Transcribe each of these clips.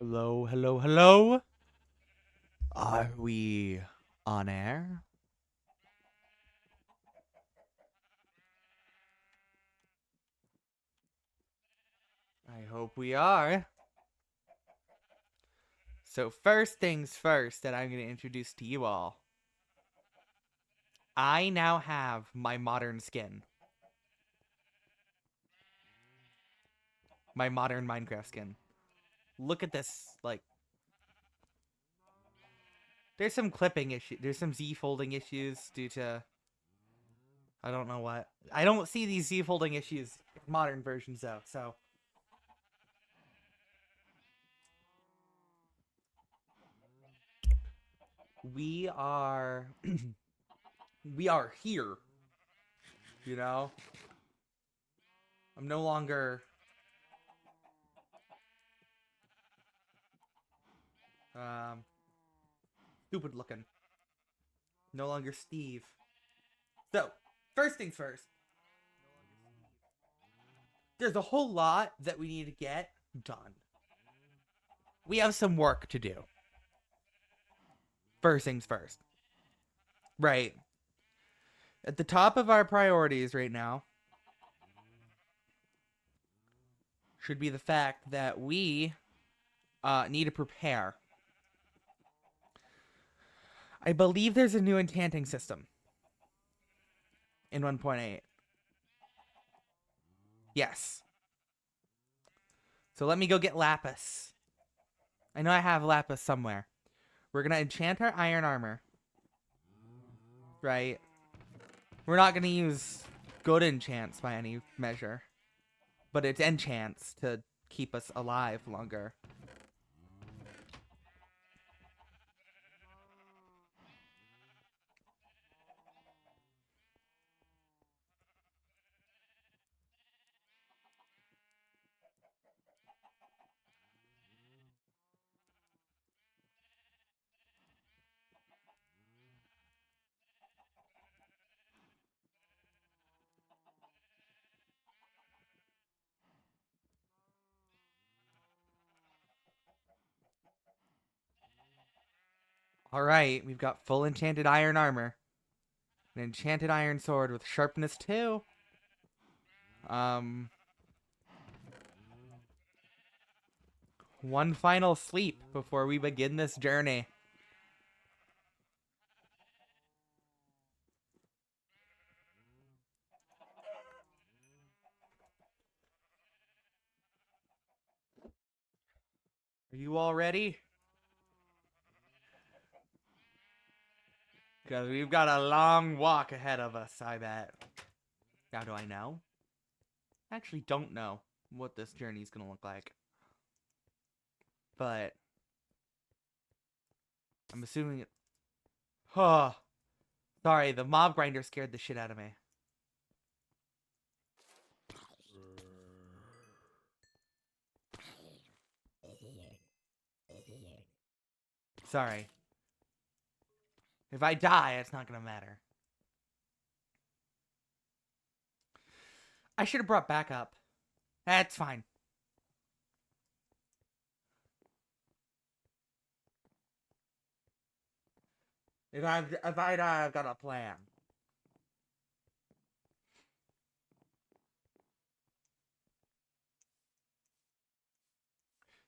Hello, hello, hello. Are we on air? I hope we are. So, first things first, that I'm going to introduce to you all. I now have my modern skin. My modern Minecraft skin. Look at this. Like, there's some clipping issues. There's some Z folding issues due to. I don't know what. I don't see these Z folding issues in modern versions, though, so. We are. we are here. You know? I'm no longer um stupid looking. No longer Steve. So, first things first. There's a whole lot that we need to get done. We have some work to do. First things first. Right. At the top of our priorities right now should be the fact that we need to prepare. I believe there's a new enchanting system in 1.8. Yes. So let me go get lapis. I know I have lapis somewhere. We're going to enchant our iron armor. Right? We're not going to use good enchants by any measure. But it's enchants to keep us alive longer. Alright, we've got full enchanted iron armor. An enchanted iron sword with sharpness 2. Um, one final sleep before we begin this journey. Are you all ready? Because we've got a long walk ahead of us, I bet. How do I know? I actually don't know what this journey is going to look like. But I'm assuming it. Huh. Sorry, the mob grinder scared the shit out of me. Sorry. If I die, it's not going to matter. I should have brought backup. That's fine. If I die, I've got a plan.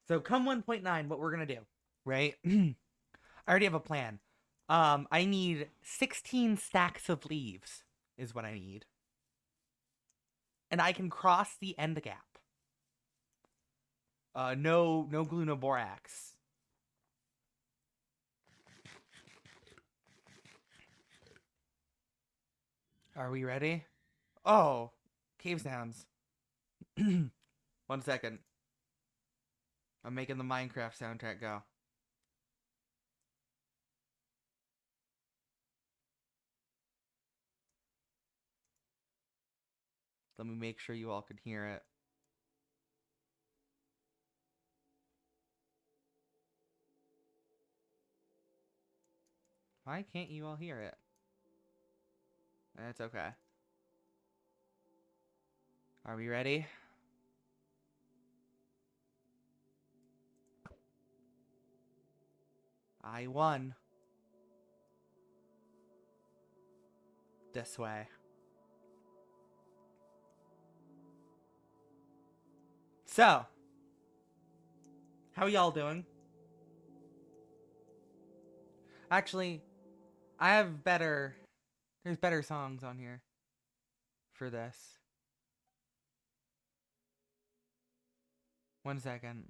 So come 1.9, what we're gonna do, right? I already have a plan. I need 16 stacks of leaves is what I need. And I can cross the end gap. No glue, no borax. Are we ready? Oh, cave sounds. 1 second. I'm making the Minecraft soundtrack go. Let me make sure you all can hear it. Why can't you all hear it? That's okay. Are we ready? I won. This way. So, how are y'all doing? Actually, I have better... There's better songs on here for this. 1 second.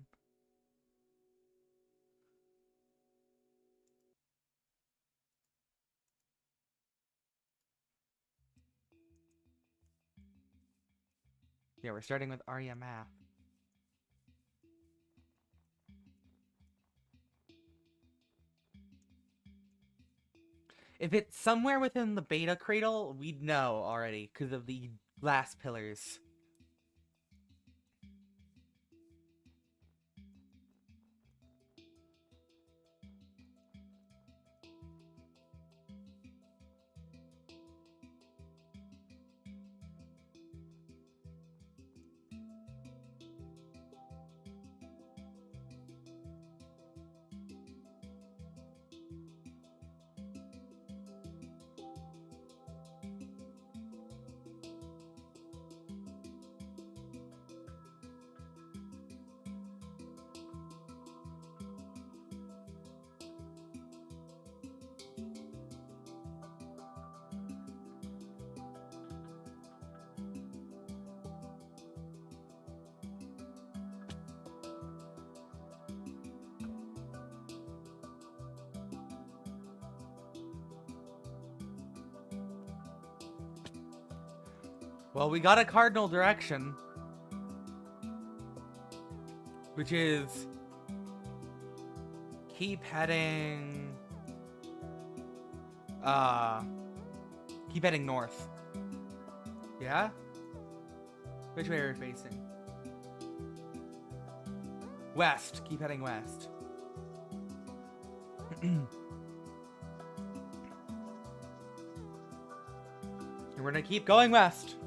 Yeah, we're starting with Arya Math. If it's somewhere within the beta cradle, we'd know already because of the glass pillars. Well, we got a cardinal direction, which is keep heading north. Yeah? Which way are we facing? West. Keep heading west. And we're gonna keep going west.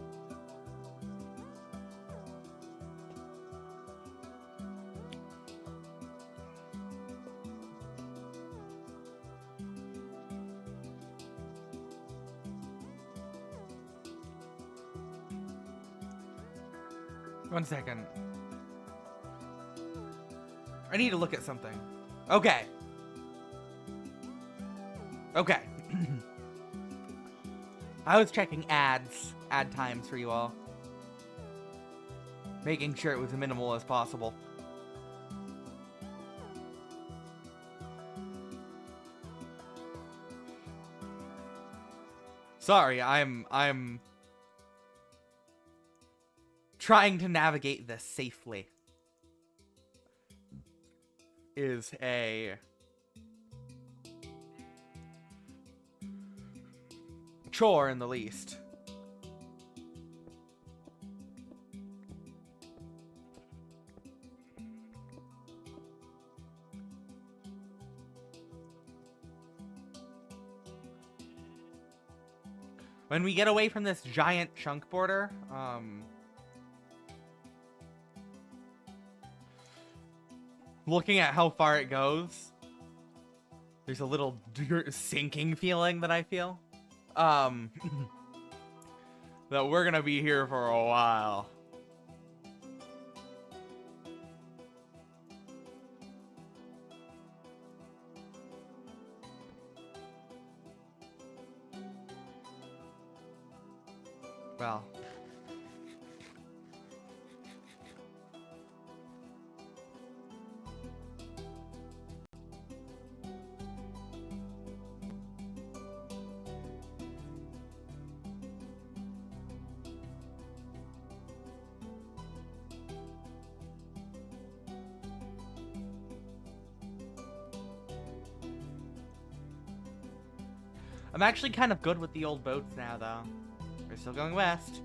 One second. I need to look at something. Okay. Okay. I was checking ad times for you all. Making sure it was as minimal as possible. Sorry, I'm trying to navigate this safely. Is a chore in the least. When we get away from this giant chunk border, looking at how far it goes, there's a little sinking feeling that I feel. That we're gonna be here for a while. Well. I'm actually kind of good with the old boats now, though. We're still going west.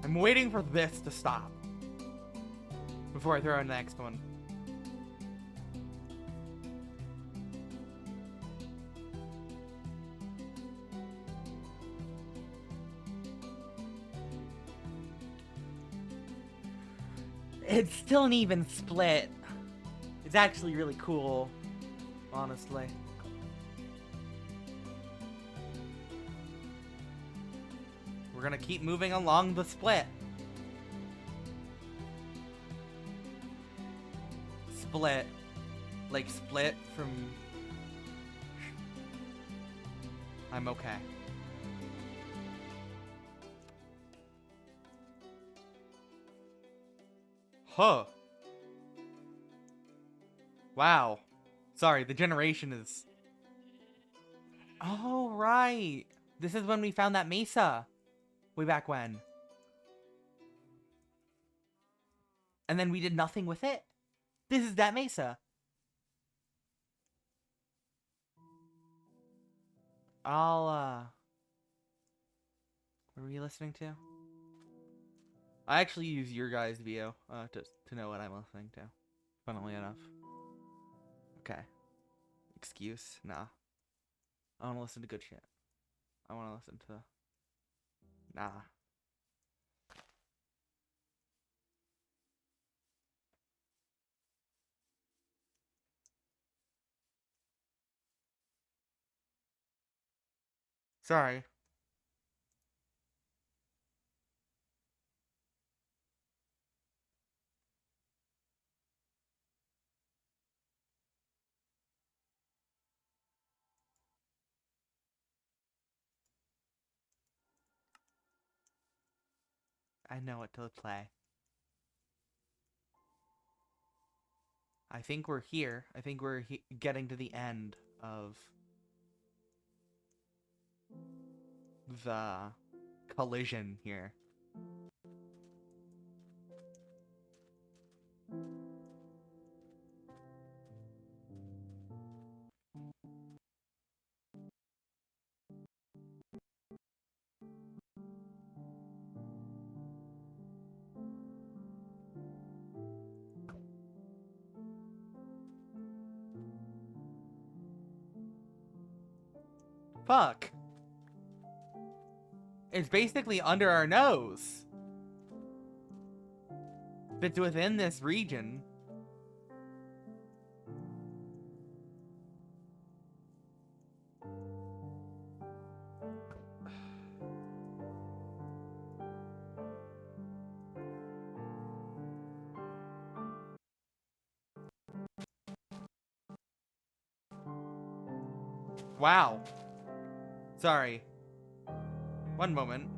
I'm waiting for this to stop before I throw in the next one. It's still an even split. It's actually really cool. honestly. We're gonna keep moving along the split. Split. Like split from... I'm okay. Huh. Wow. Sorry, the generation is... Oh, right. This is when we found that mesa. Way back when. And then we did nothing with it? This is that mesa. What were you listening to? I actually use your guys' VO to know what I'm listening to. Funnily enough. Okay. Excuse? Nah. I want to listen to good shit. I want to listen to... Nah. Sorry. I know what to play. I think we're here. I think we're getting to the end of the collision here. Fuck. It's basically under our nose. If it's within this region. Wow. Sorry. One moment.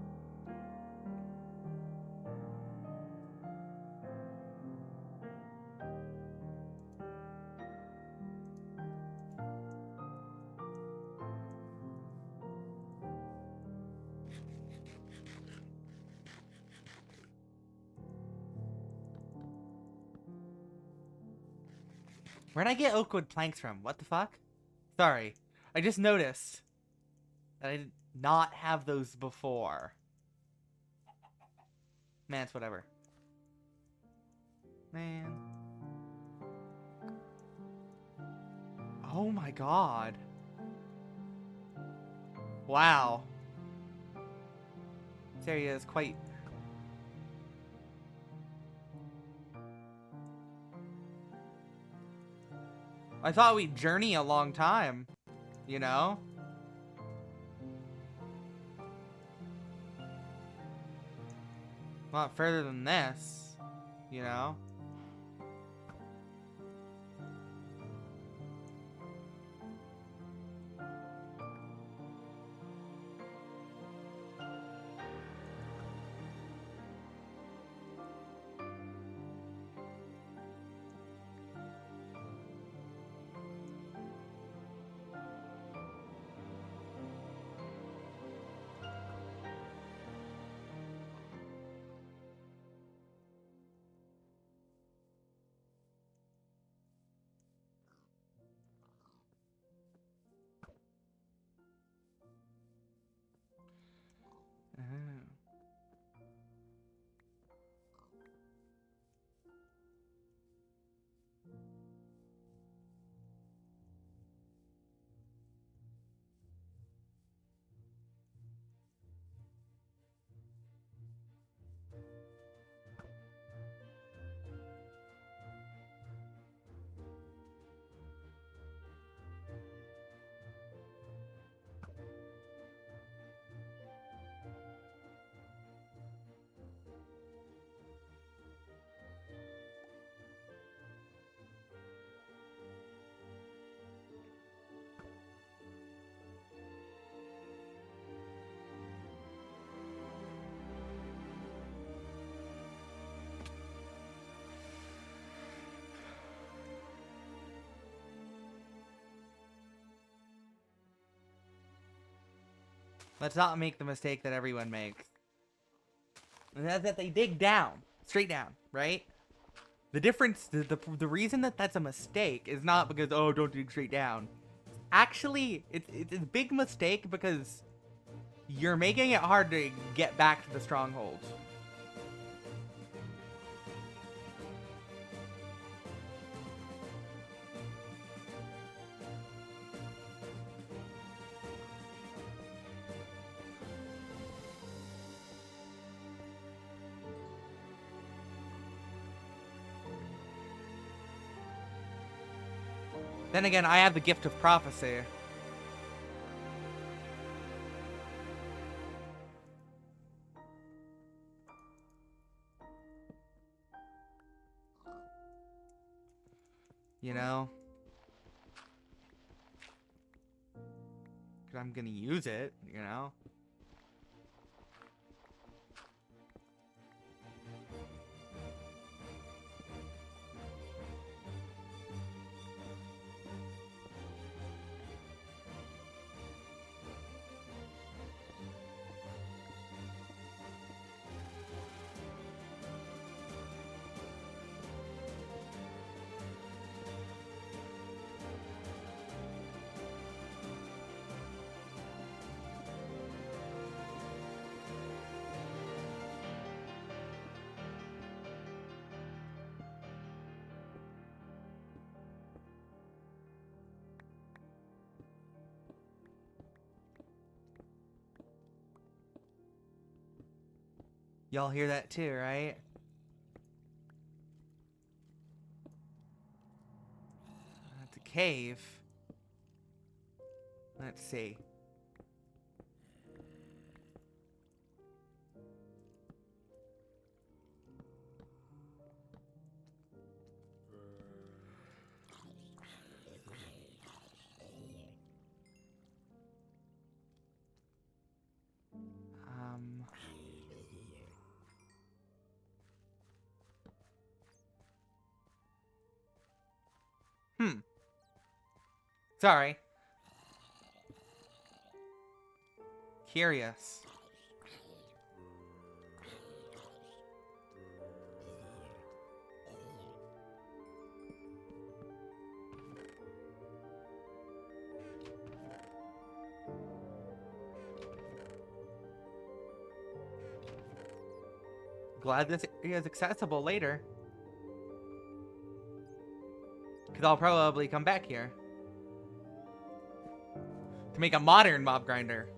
Where'd I get oakwood planks from? What the fuck? Sorry. I just noticed that I did not have those before. Man, it's whatever. Man. Oh my god. Wow. This area is quite... I thought we'd journey a long time, you know? A lot further than this, you know? Let's not make the mistake that everyone makes. And that's that they dig down. Straight down, right? The difference, the reason that that's a mistake is not because, oh, don't dig straight down. Actually, it's a big mistake because you're making it hard to get back to the stronghold. Then again, I have the gift of prophecy. You know? I'm gonna use it, you know? Y'all hear that too, right? That's a cave. Let's see. Sorry. Curious. Glad this area is accessible later. Because I'll probably come back here. To make a modern mob grinder.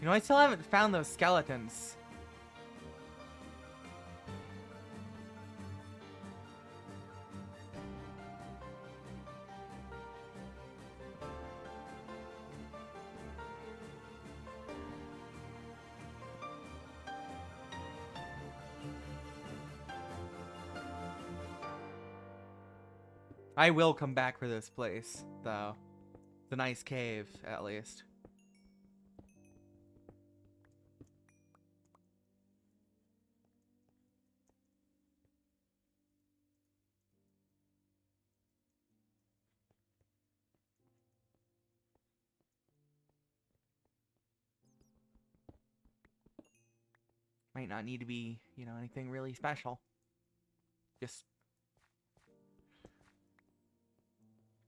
You know, I still haven't found those skeletons. I will come back for this place, though. It's a nice cave, at least. Might not need to be, you know, anything really special. Just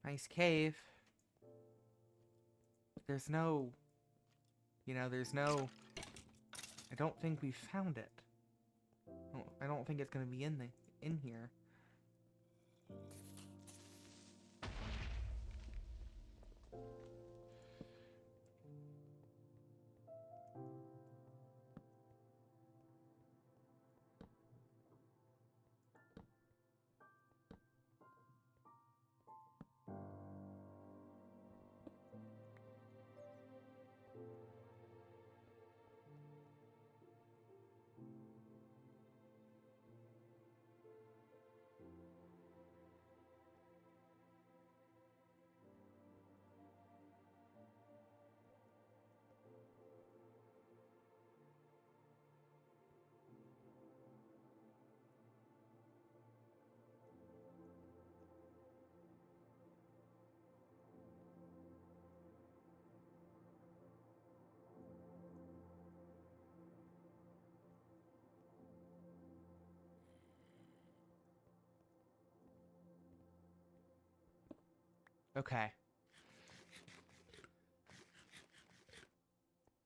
nice cave. There's no, you know, there's no, I don't think we found it. I don't think it's gonna be in here. Okay.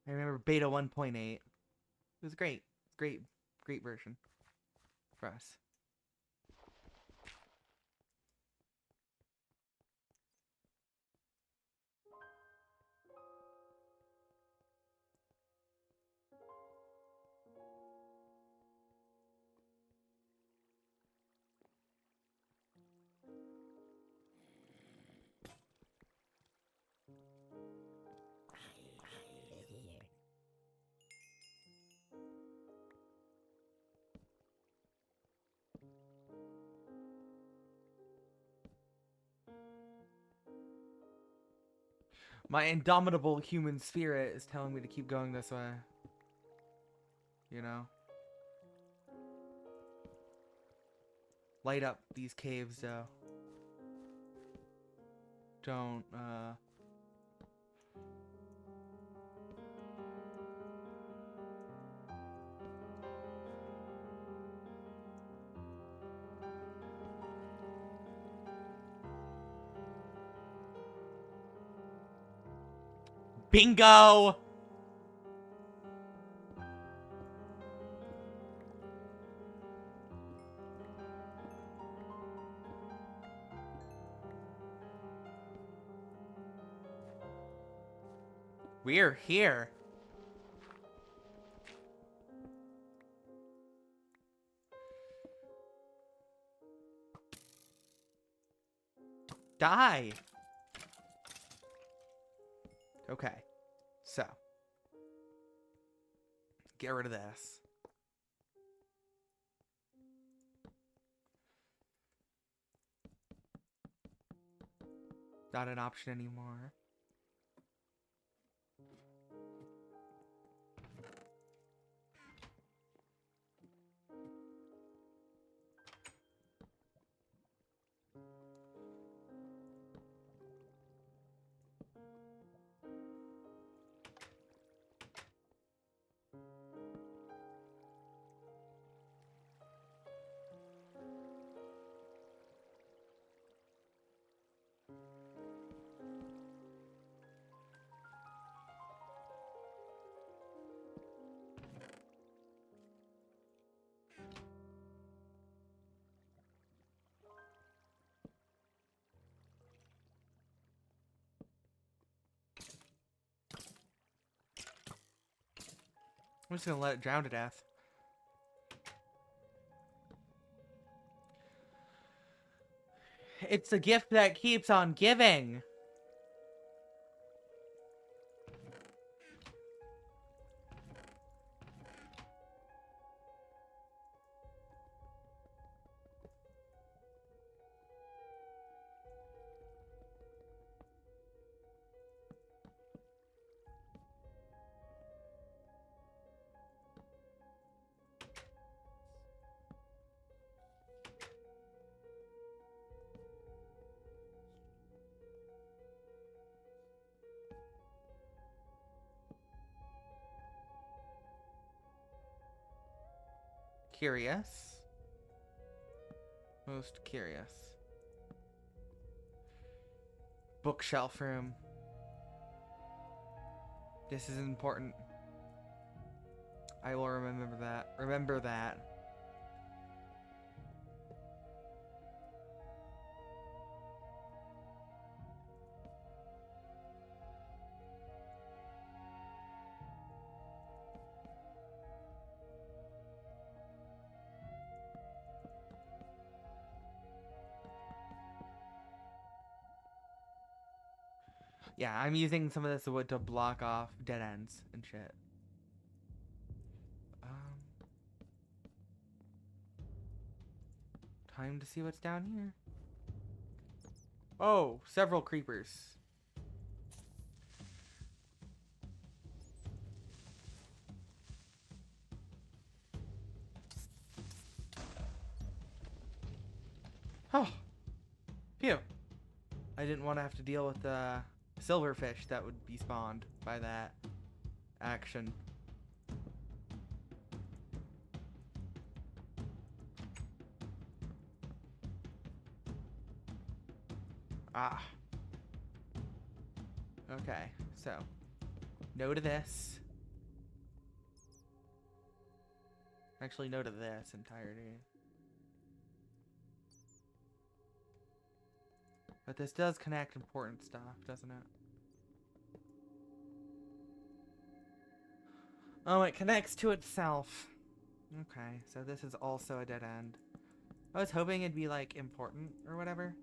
I remember beta 1.8. It was great. Great, great version for us. My indomitable human spirit is telling me to keep going this way. You know? Light up these caves, though. Don't, Bingo! We're here. Die. Okay. So. Get rid of this. Not an option anymore. I'm just gonna let it drown to death. It's a gift that keeps on giving. Curious. Most curious. Bookshelf room. This is important. I will remember that. Remember that. Yeah, I'm using some of this wood to block off dead ends and shit. Time to see what's down here. Oh, several creepers. Oh, phew. I didn't want to have to deal with the silverfish that would be spawned by that action. Ah. Okay, so no to this. Actually, no to this entirety. But this does connect important stuff, doesn't it? Oh, it connects to itself. Okay, so this is also a dead end. I was hoping it'd be, like, important or whatever.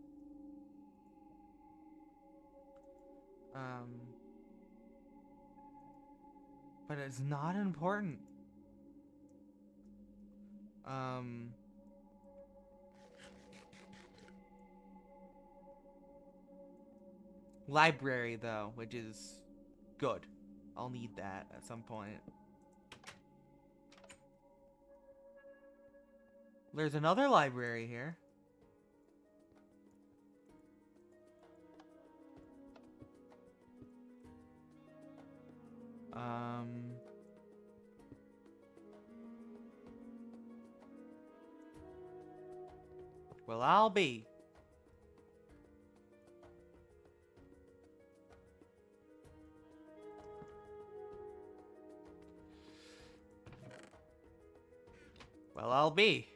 But it's not important. Library, though, which is good. I'll need that at some point. There's another library here. Well, I'll be. Well, I'll be.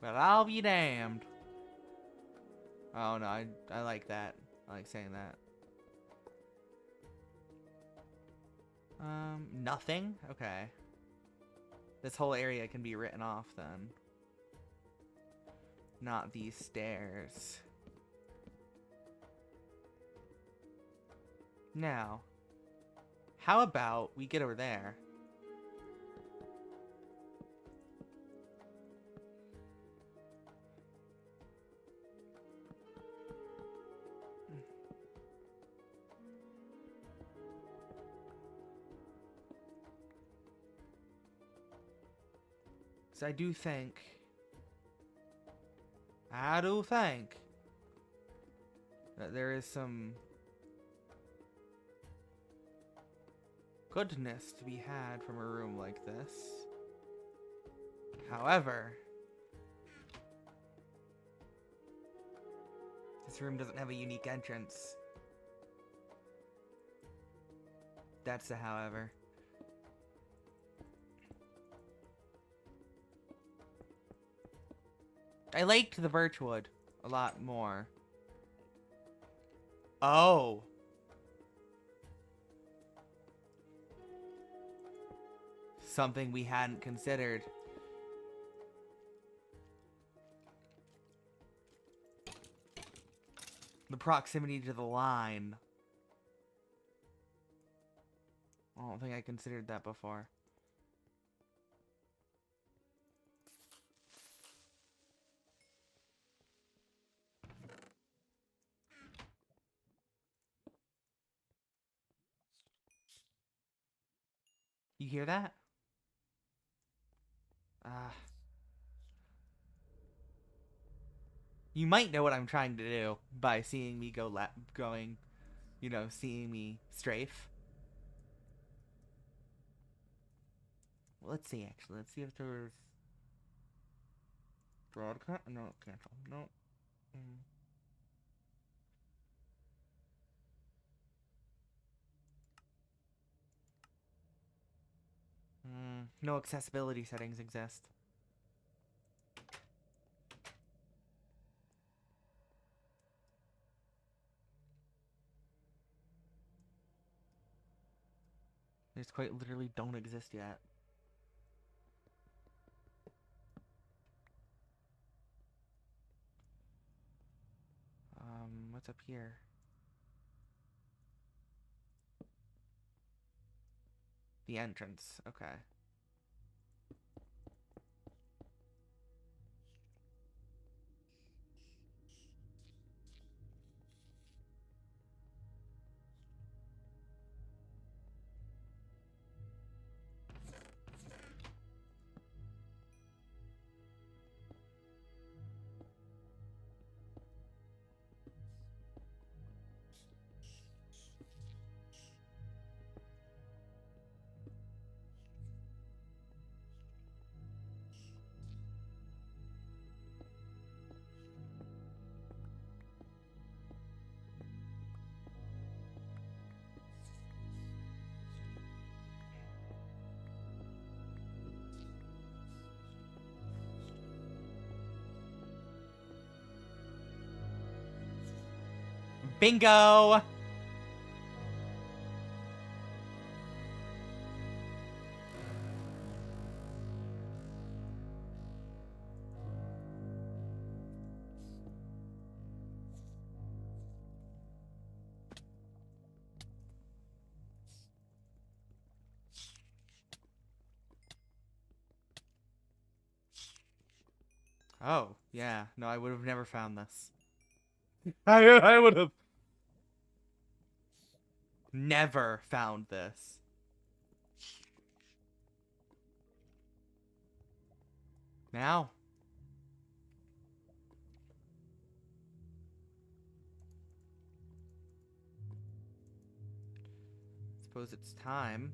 Well, I'll be damned. Oh, no, I like that. I like saying that. Nothing? Okay. This whole area can be written off, then. Not these stairs. Now, how about we get over there? So I do think that there is some goodness to be had from a room like this. However, this room doesn't have a unique entrance. That's the however. I liked the Birchwood a lot more. Oh. Something we hadn't considered. The proximity to the line. I don't think I considered that before. You hear that? You might know what I'm trying to do by seeing me seeing me strafe. Well, let's see, actually. Let's see if there's... Broadcast? No, cancel. No. No accessibility settings exist. They just quite literally don't exist yet. What's up here? The entrance. Okay. Bingo! Oh, yeah. No, I would have never found this. I would have never found this. Now. Suppose it's time.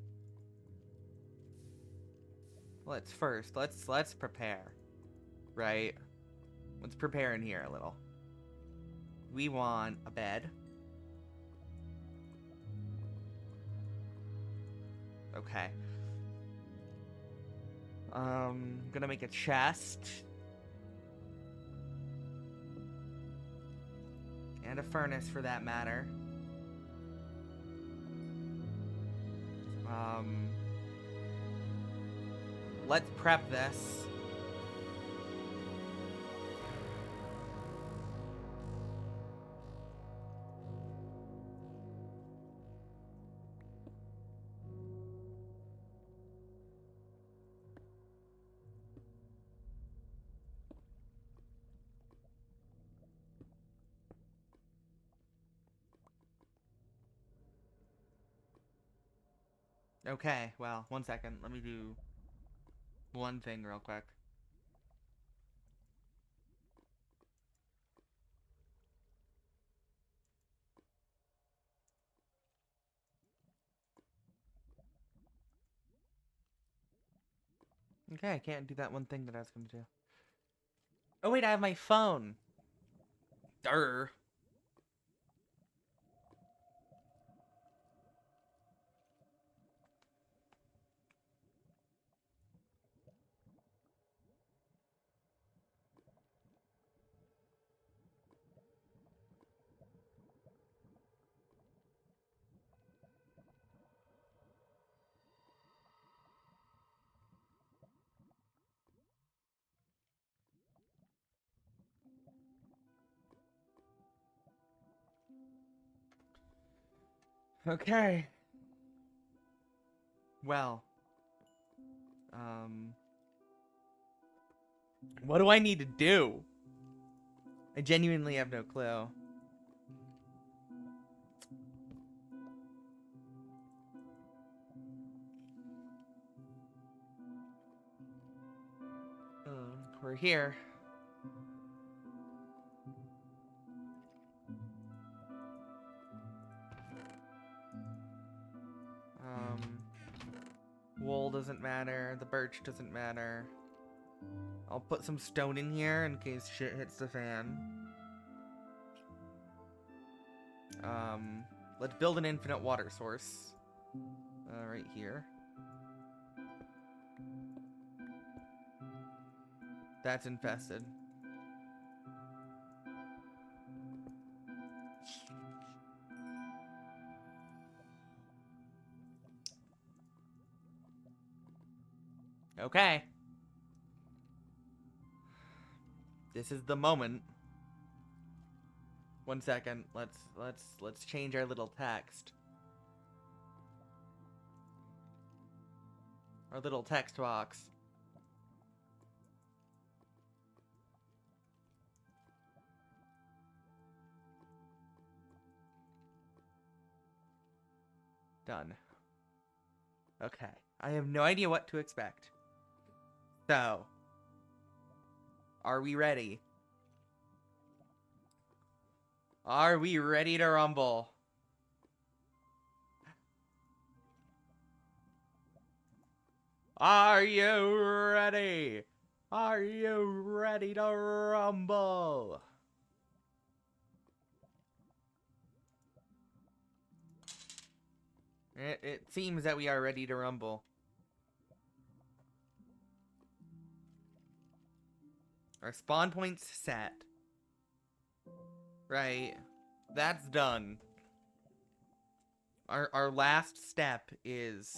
Let's prepare. Right? Let's prepare in here a little. We want a bed. Okay. Gonna make a chest. And a furnace for that matter. Let's prep this. Okay, well, 1 second. Let me do one thing real quick. Okay, I can't do that one thing that I was going to do. Oh, wait, I have my phone. Durr. Okay. Well. What do I need to do? I genuinely have no clue. We're here. Wool doesn't matter. The birch doesn't matter. I'll put some stone in here in case shit hits the fan. Let's build an infinite water source. Right here. That's infested. Okay. This is the moment. 1 second. Let's change our little text. Our little text box. Done. Okay. I have no idea what to expect. So, are we ready? Are we ready to rumble? Are you ready? Are you ready to rumble? It seems that we are ready to rumble. Our spawn point's set. Right. that's done. Our last step is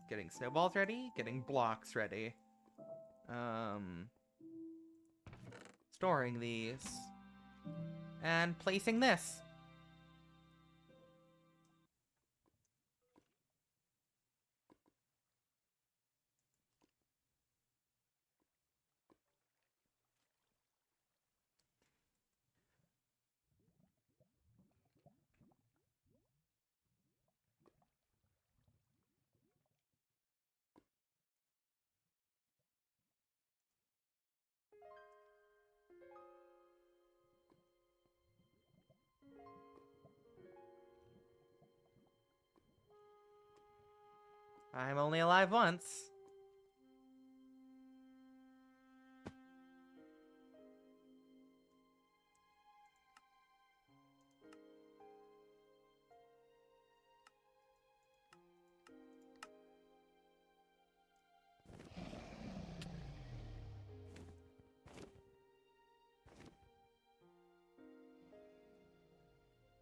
getting snowballs ready, getting blocks ready. Storing these. And placing this. I'm only alive once.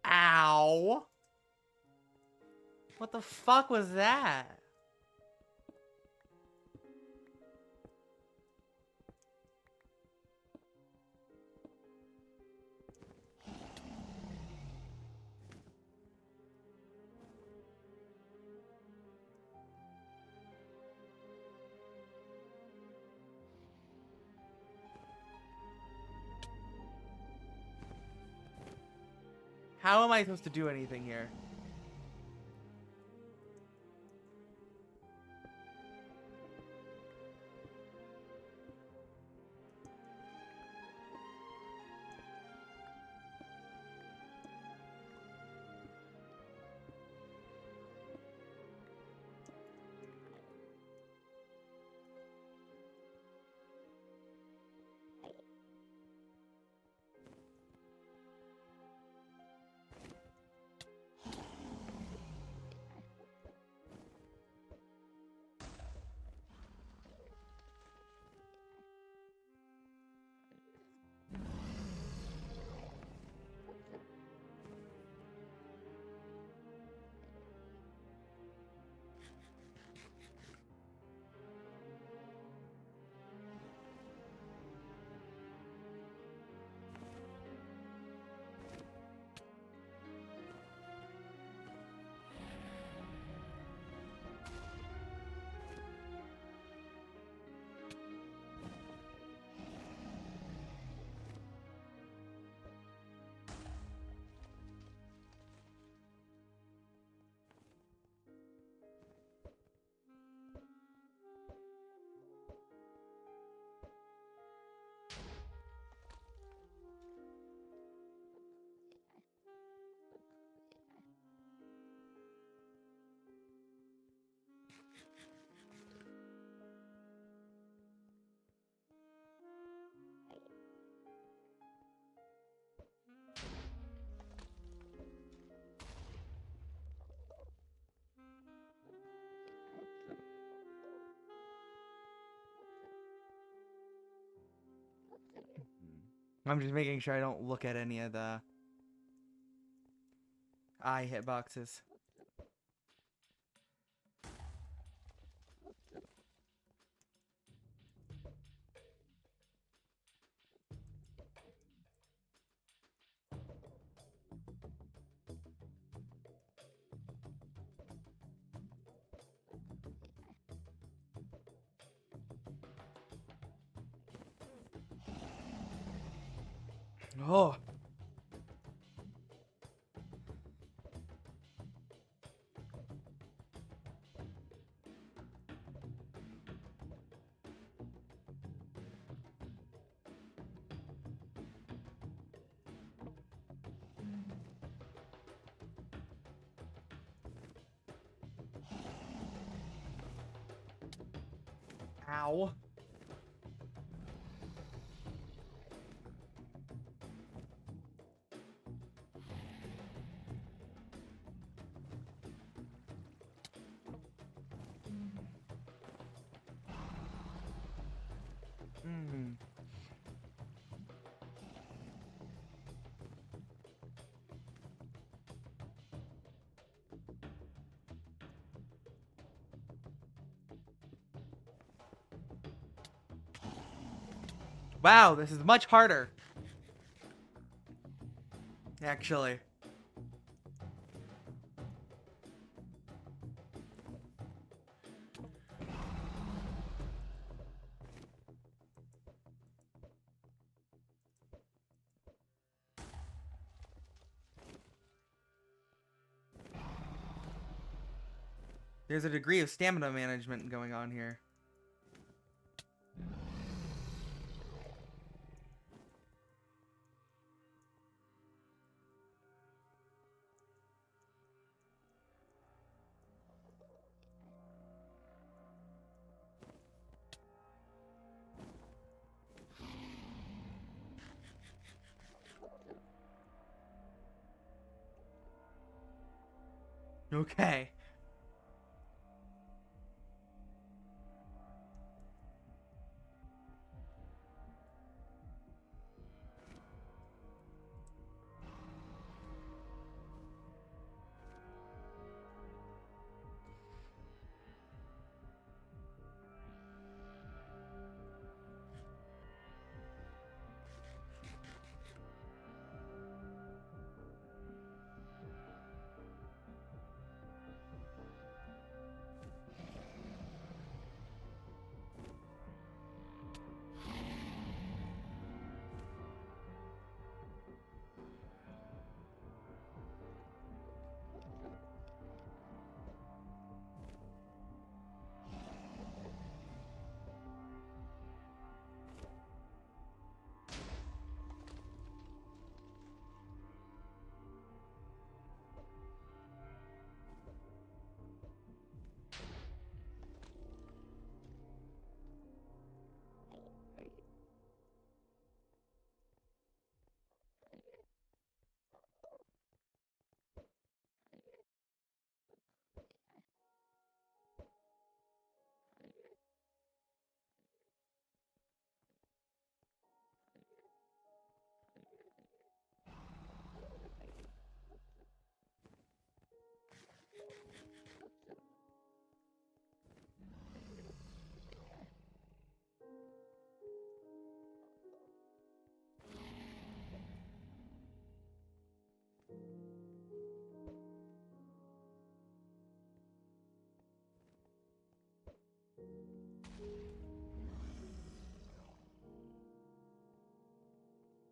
Ow! What the fuck was that? How am I supposed to do anything here? I'm just making sure I don't look at any of the eye hitboxes. Oh. Ow. Mm. Wow, this is much harder. Actually. There's a degree of stamina management going on here. Okay.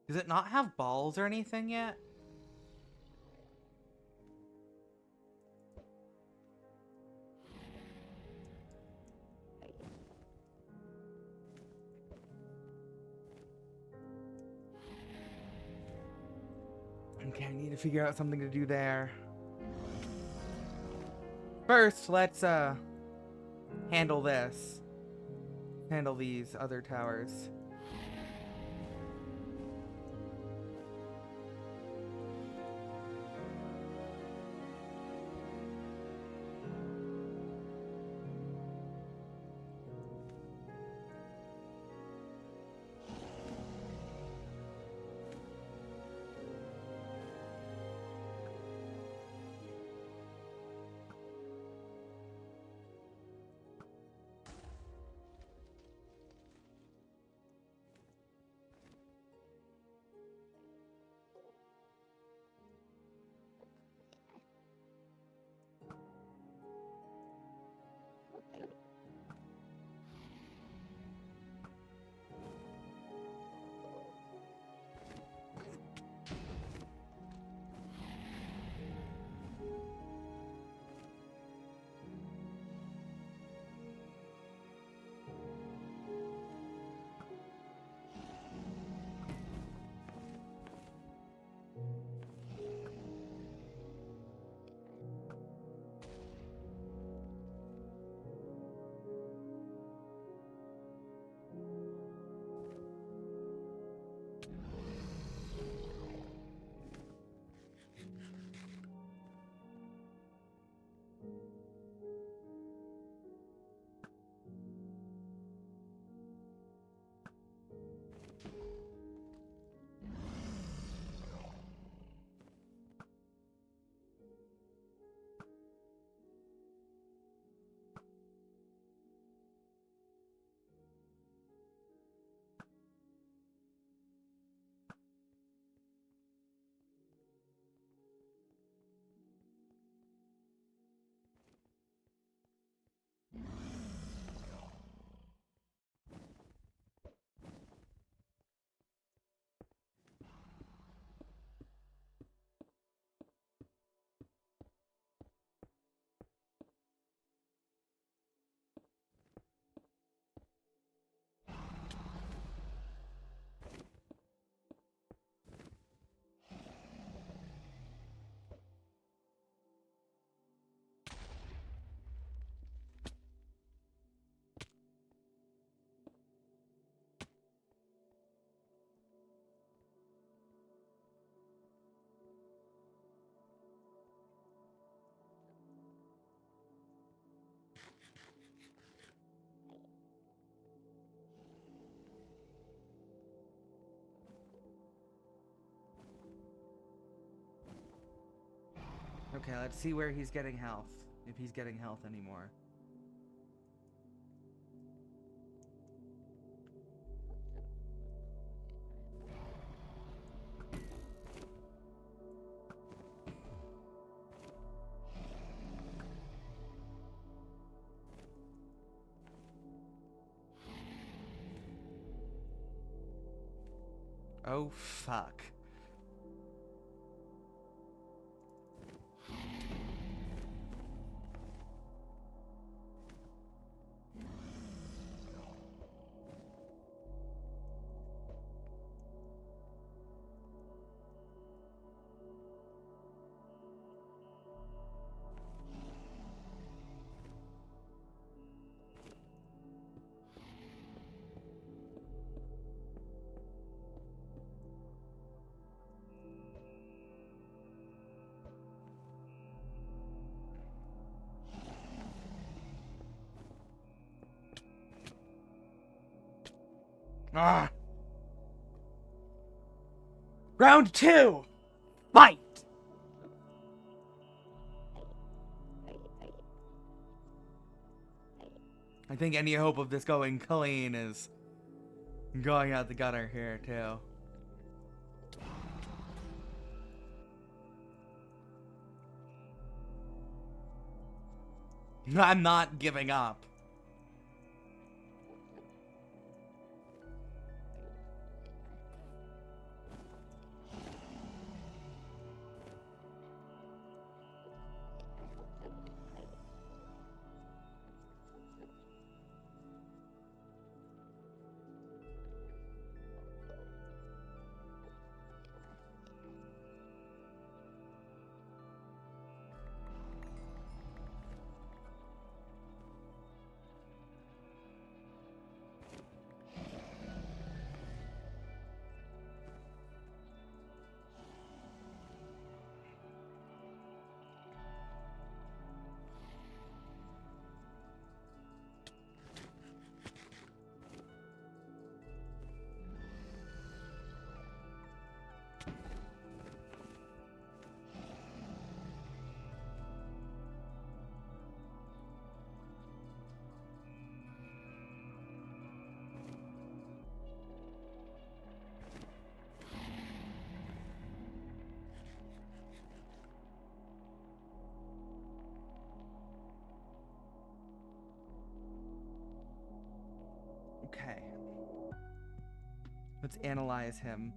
Does it not have balls or anything yet? Okay, I need to figure out something to do there. First, let's handle this. Handle these other towers. Okay, let's see where he's getting health. If he's getting health anymore. Oh, fuck. Ah! Round 2! Fight! I think any hope of this going clean is going out the gutter here, too. I'm not giving up. Okay. Let's analyze him.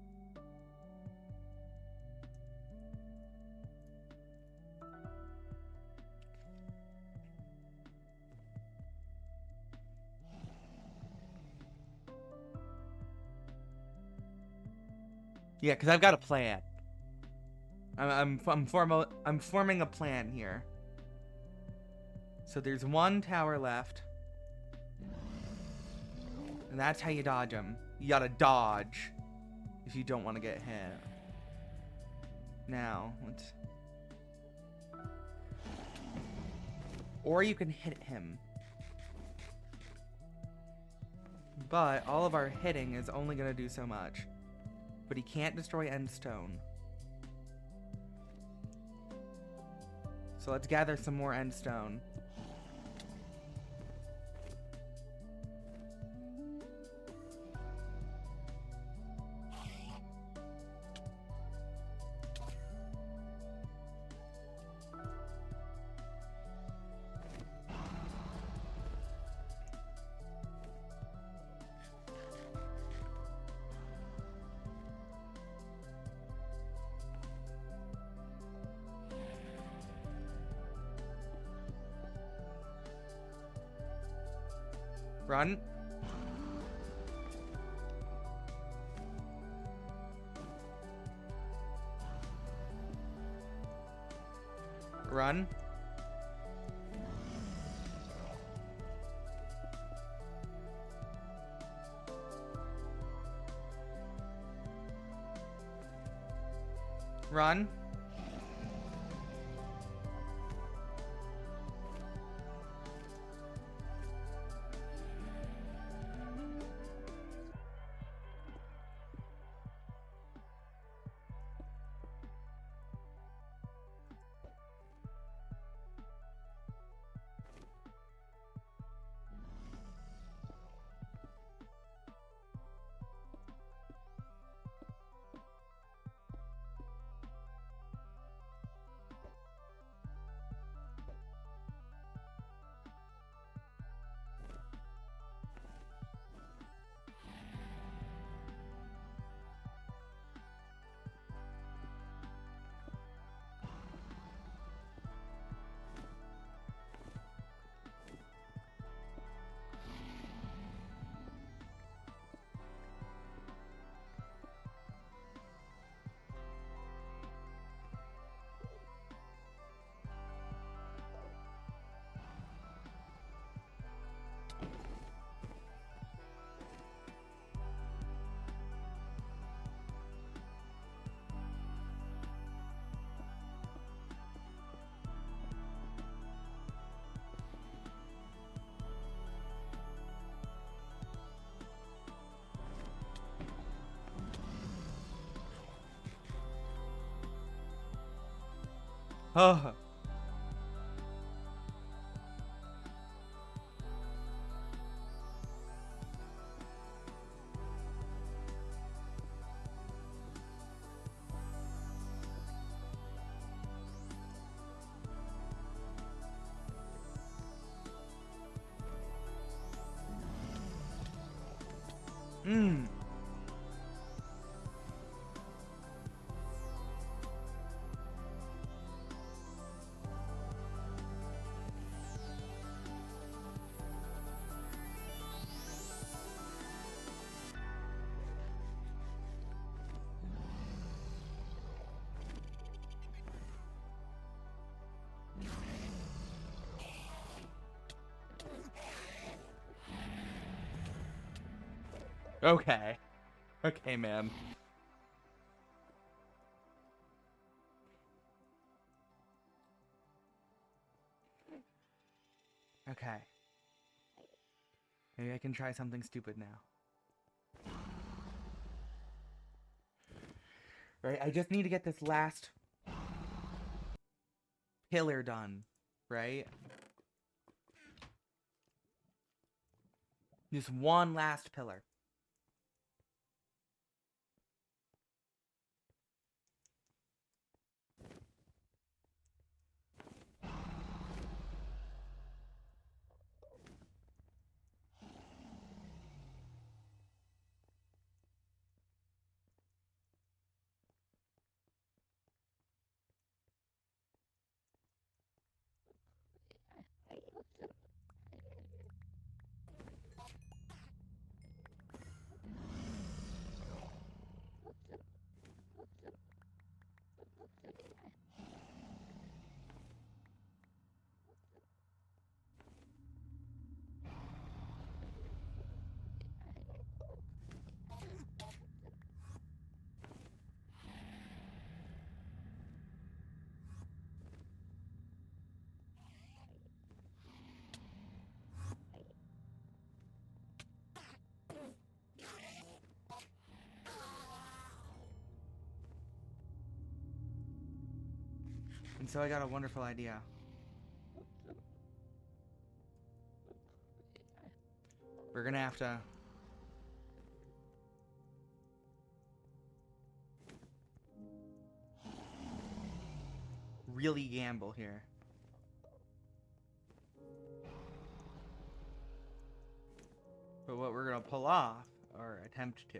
Yeah, because I've got a plan. I'm forming a plan here. So there's one tower left. And that's how you dodge them. You gotta dodge if you don't want to get hit. Now, let's... Or you can hit him. But all of our hitting is only gonna do so much. But he can't destroy end stone. So let's gather some more end stone. Run. Run. Run. Oh. Hmm. Okay. Okay, man. Okay. Maybe I can try something stupid now. Right? I just need to get this last pillar done. Right? Just one last pillar. And so I got a wonderful idea. We're gonna have to really gamble here. But what we're gonna pull off, or attempt to,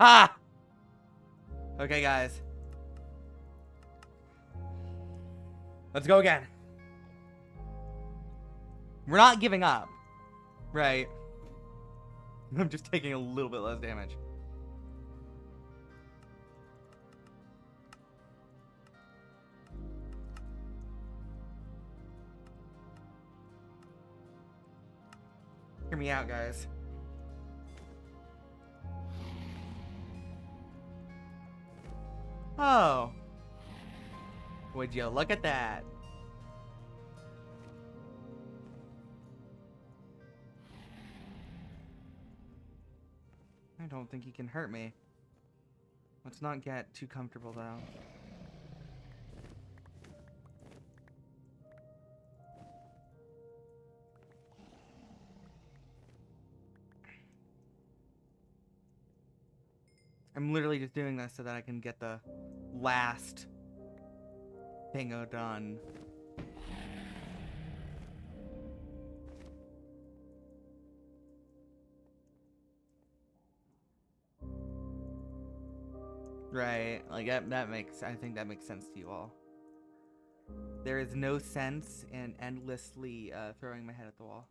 ah! Okay, guys. Let's go again. We're not giving up, right? I'm just taking a little bit less damage. Hear me out, guys. Oh. Would you look at that? I don't think he can hurt me. Let's not get too comfortable, though. I'm literally just doing this so that I can get the last thingo done. Right, like that makes, I think that makes sense to you all. There is no sense in endlessly throwing my head at the wall.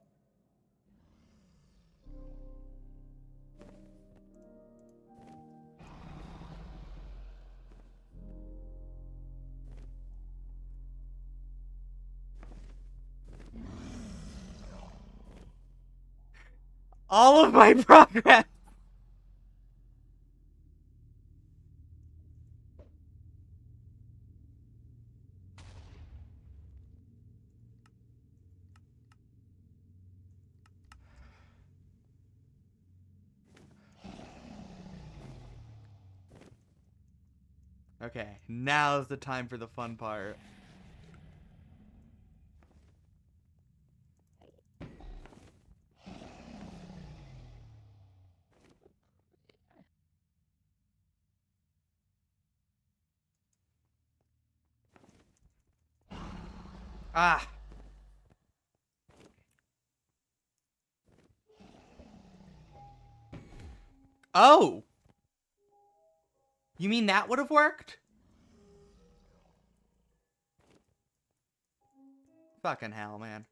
All of my progress! Okay, now's the time for the fun part. Ah! Oh! You mean that would have worked? Fucking hell, man.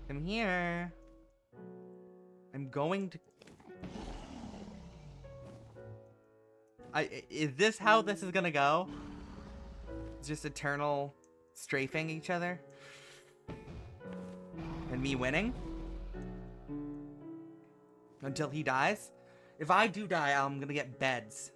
Come here. I'm going to... Is this how this is gonna go? Just eternal strafing each other? And me winning? Until he dies? If I do die, I'm gonna get beds.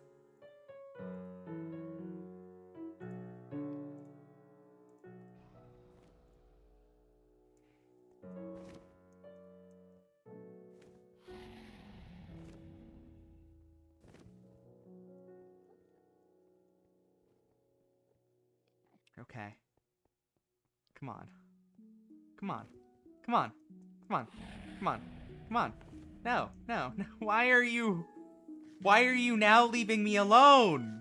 Okay. Come on. Come on. Come on. Come on. Come on. Come on. No, no, no. Why are you now leaving me alone?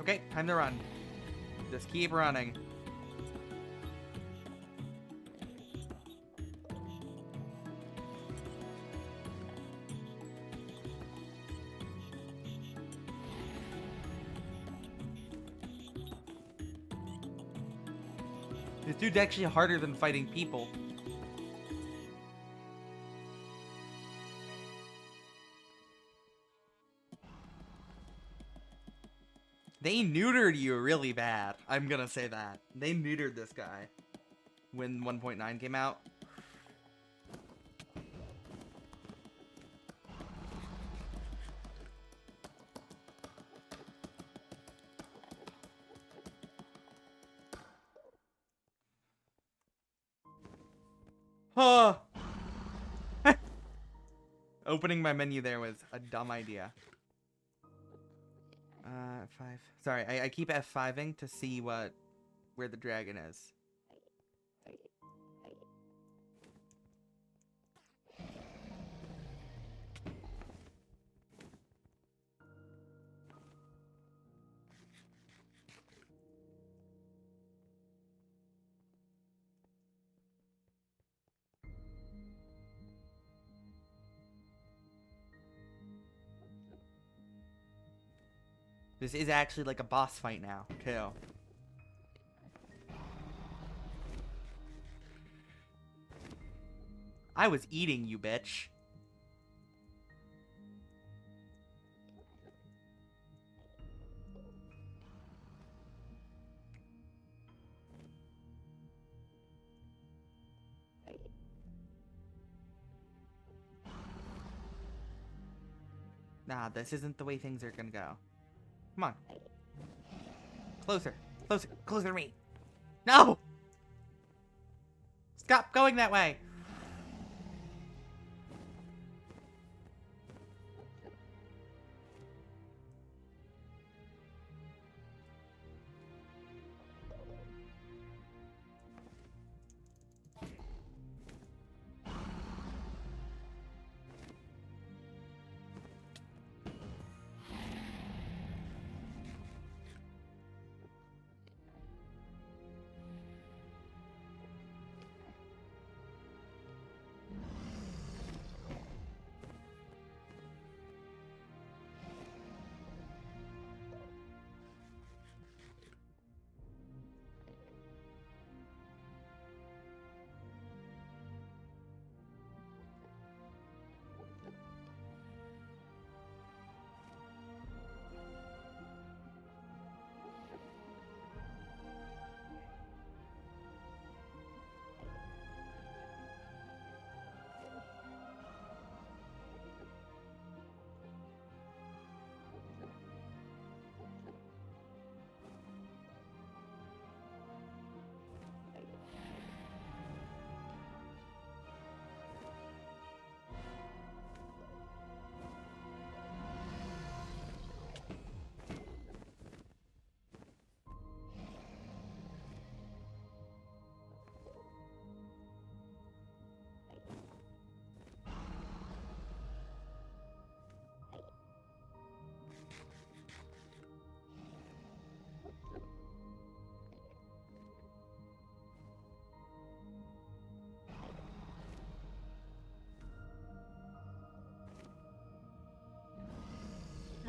Okay, time to run. Just keep running. This dude's actually harder than fighting people. They neutered you really bad. I'm gonna say that. They neutered this guy when 1.9 came out. Huh. Opening my menu there was a dumb idea. F5. Sorry, I keep F5ing to see where the dragon is. This is actually like a boss fight now, too. I was eating you, bitch. Nah, this isn't the way things are gonna go. Come on. Closer. Closer. Closer to me. No! Stop going that way!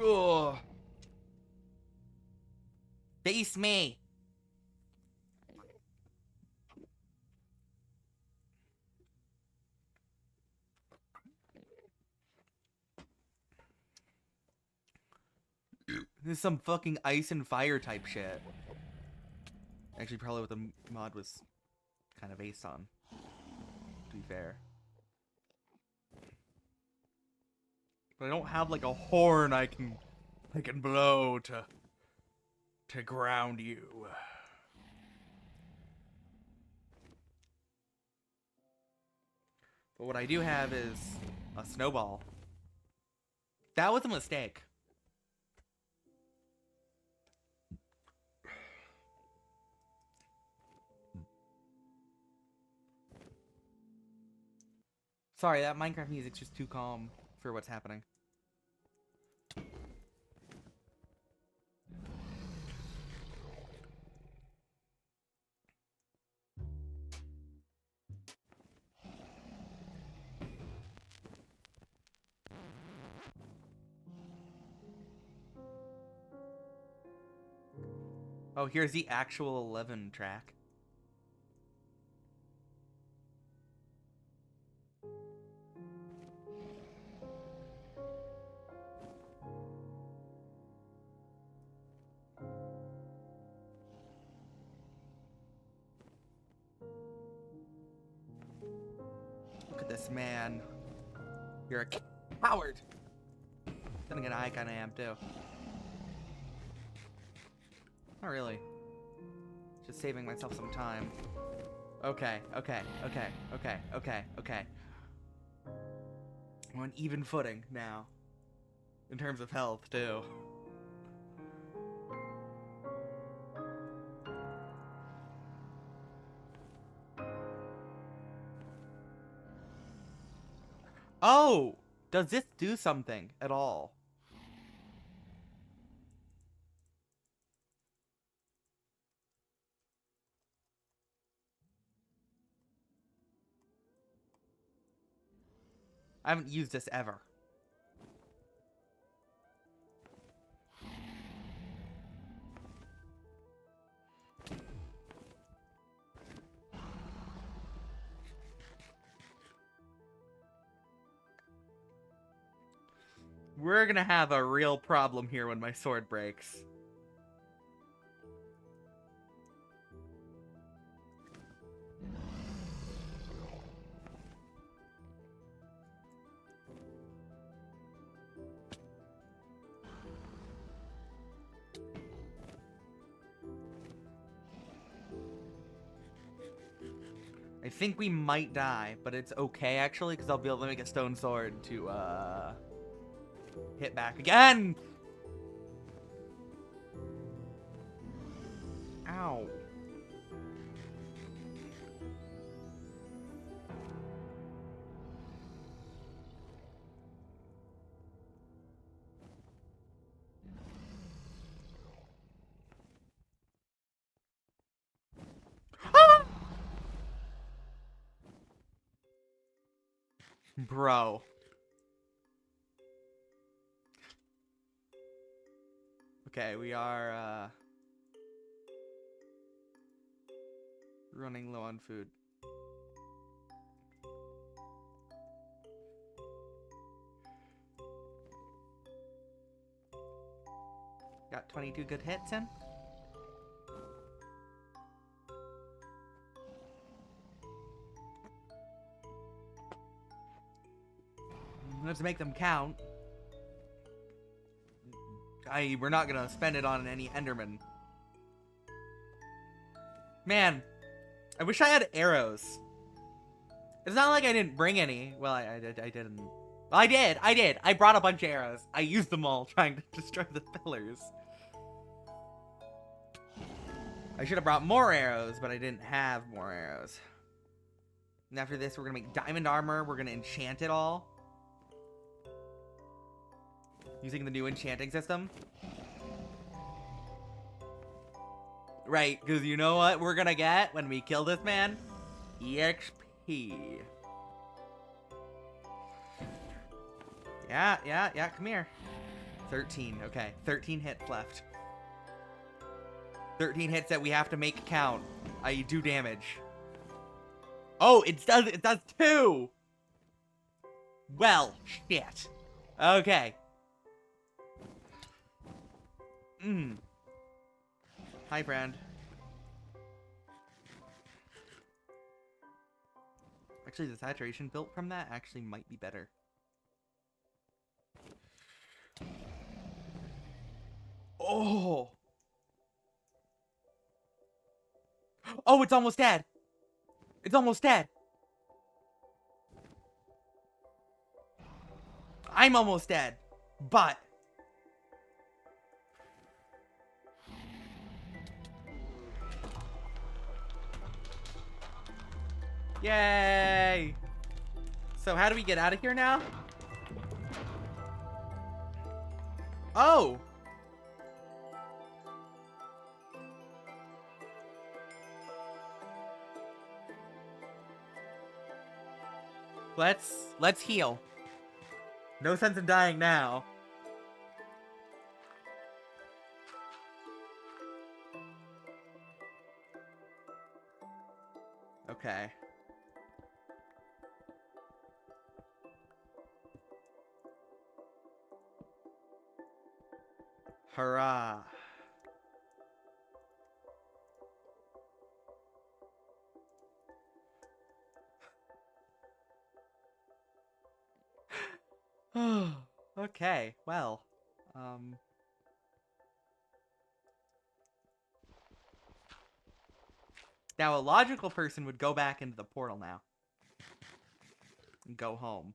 Ugh. Face me. This is some fucking ice and fire type shit. Actually, probably what the mod was kind of based on, to be fair. But I don't have like a horn I can blow to ground you. But what I do have is a snowball. That was a mistake. Sorry, that Minecraft music's just too calm for what's happening. Oh, here's the actual 11 track. this man. You're a coward. Then again, I kind of am too. Not really. Just saving myself some time. Okay. I'm on even footing now. In terms of health, too. Oh! Does this do something at all? I haven't used this ever. We're gonna have a real problem here when my sword breaks. I think we might die, but it's okay actually, because I'll be able to make a stone sword to hit back again. Ow. Ah! Bro. Okay, we are running low on food. Got 22 good hits in. Let's make them count. We're not gonna spend it on any Enderman. Man, I wish I had arrows. It's not like I didn't bring any. Well, I didn't. Well, I did. I brought a bunch of arrows. I used them all trying to destroy the pillars. I should have brought more arrows, but I didn't have more arrows. And after this, we're gonna make diamond armor. We're gonna enchant it all. Using the new enchanting system. Right, because you know what we're gonna get when we kill this man? EXP. Yeah, come here. 13, okay. 13 hits left. 13 hits that we have to make count. I do damage. Oh, it does 2! Well, shit. Okay. Hi, friend. Actually, the saturation built from that actually might be better. Oh! Oh, it's almost dead! It's almost dead! I'm almost dead! But... Yay! So how do we get out of here now? Oh! Let's heal. No sense in dying now. Okay. Hurrah. Okay, well, um, now a logical person would go back into the portal now and go home.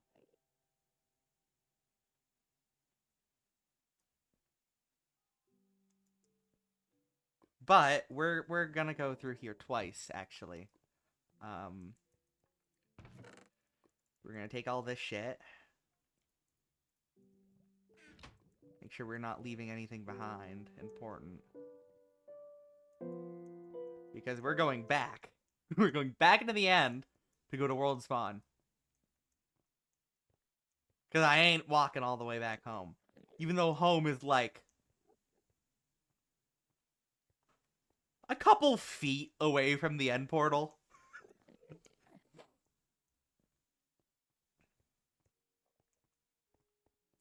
But we're gonna go through here twice, actually. Um, we're gonna take all this shit. Make sure we're not leaving anything behind important. Because we're going back. We're going back into the end to go to World Spawn. Because I ain't walking all the way back home. Even though home is like a couple feet away from the end portal.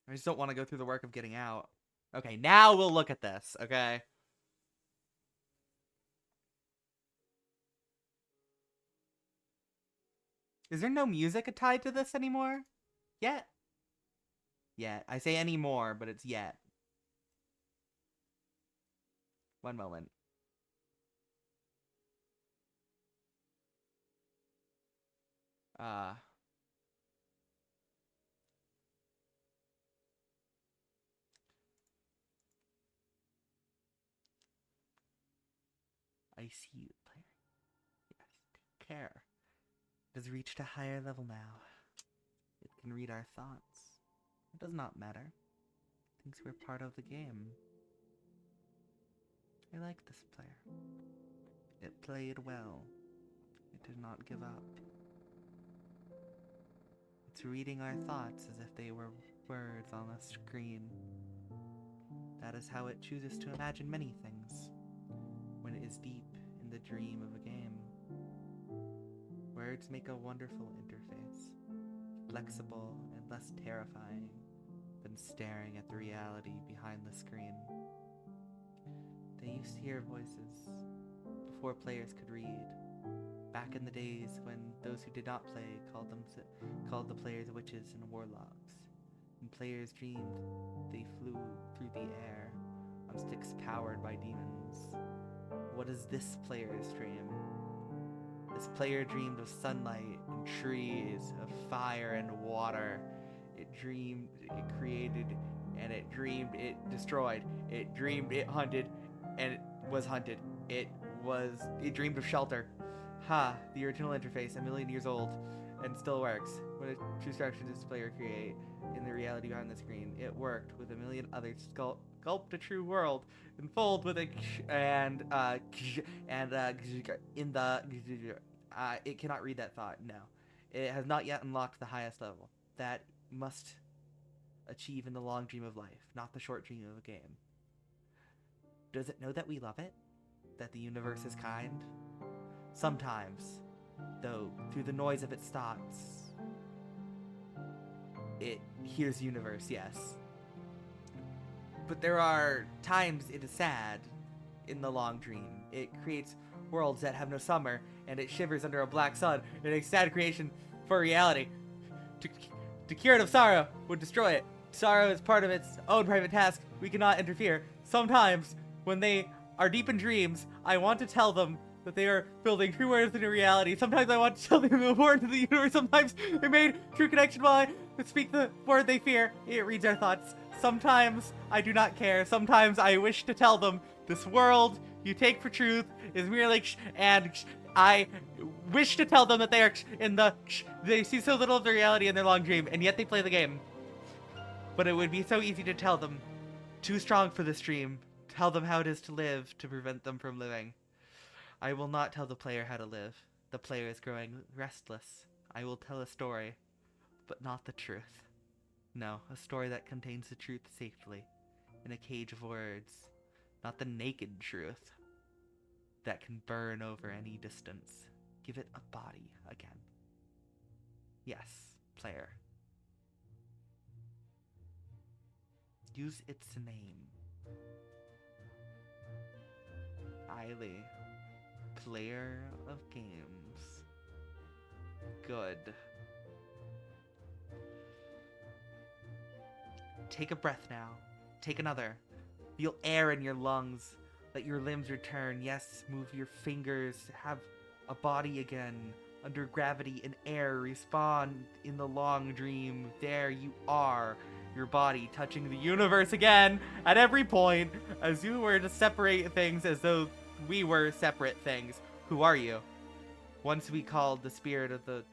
I just don't want to go through the work of getting out. Okay, now we'll look at this, okay? Is there no music tied to this anymore? Yet? Yet. I say anymore, but it's yet. One moment. I see you, player. Yes, take care. It has reached a higher level now. It can read our thoughts. It does not matter. It thinks we're part of the game. I like this player. It played well. It did not give up. It's reading our thoughts as if they were words on a screen. That is how it chooses to imagine many things when it is deep in the dream of a game. Words make a wonderful interface, flexible and less terrifying than staring at the reality behind the screen. They used to hear voices before players could read, back in the days when those who did not play called the players witches and warlocks. When players dreamed, they flew through the air on sticks powered by demons. What is this player's dream? This player dreamed of sunlight and trees, of fire and water. It dreamed, it created, and it dreamed, it destroyed. It dreamed, it hunted, and it was hunted. It dreamed of shelter. Ha, the original interface, a million years old, and still works. What a true structure does this player create in the reality behind the screen? It worked with a million others. Sculpt a true world, unfold with a in the it cannot read that thought. No, it has not yet unlocked the highest level. That must achieve in the long dream of life, not the short dream of a game. Does it know that we love it? That the universe is kind? Sometimes, though, through the noise of its thoughts, it hears universe, yes. But there are times it is sad in the long dream. It creates worlds that have no summer, and it shivers under a black sun. It makes sad creation for reality. To cure it of sorrow would destroy it. Sorrow is part of its own private task. We cannot interfere. Sometimes, when they are deep in dreams, I want to tell them that they are building true words into reality. Sometimes I want to tell them the word to the universe. Sometimes they made true connection while I speak the word they fear. It reads our thoughts. Sometimes I do not care. Sometimes I wish to tell them this world you take for truth is merely and I wish to tell them that they are they see so little of the reality in their long dream, and yet they play the game. But it would be so easy to tell them, too strong for this dream. Tell them how it is to live to prevent them from living. I will not tell the player how to live. The player is growing restless. I will tell a story, but not the truth. No, a story that contains the truth safely, in a cage of words. Not the naked truth that can burn over any distance. Give it a body again. Yes, player. Use its name. Eiley. Player of games. Good. Take a breath now. Take another. Feel air in your lungs. Let your limbs return. Yes, move your fingers. Have a body again. Under gravity and air. Respawn in the long dream. There you are. Your body touching the universe again at every point. As you were to separate things as though we were separate things. Who are you? Once we were called the spirit of the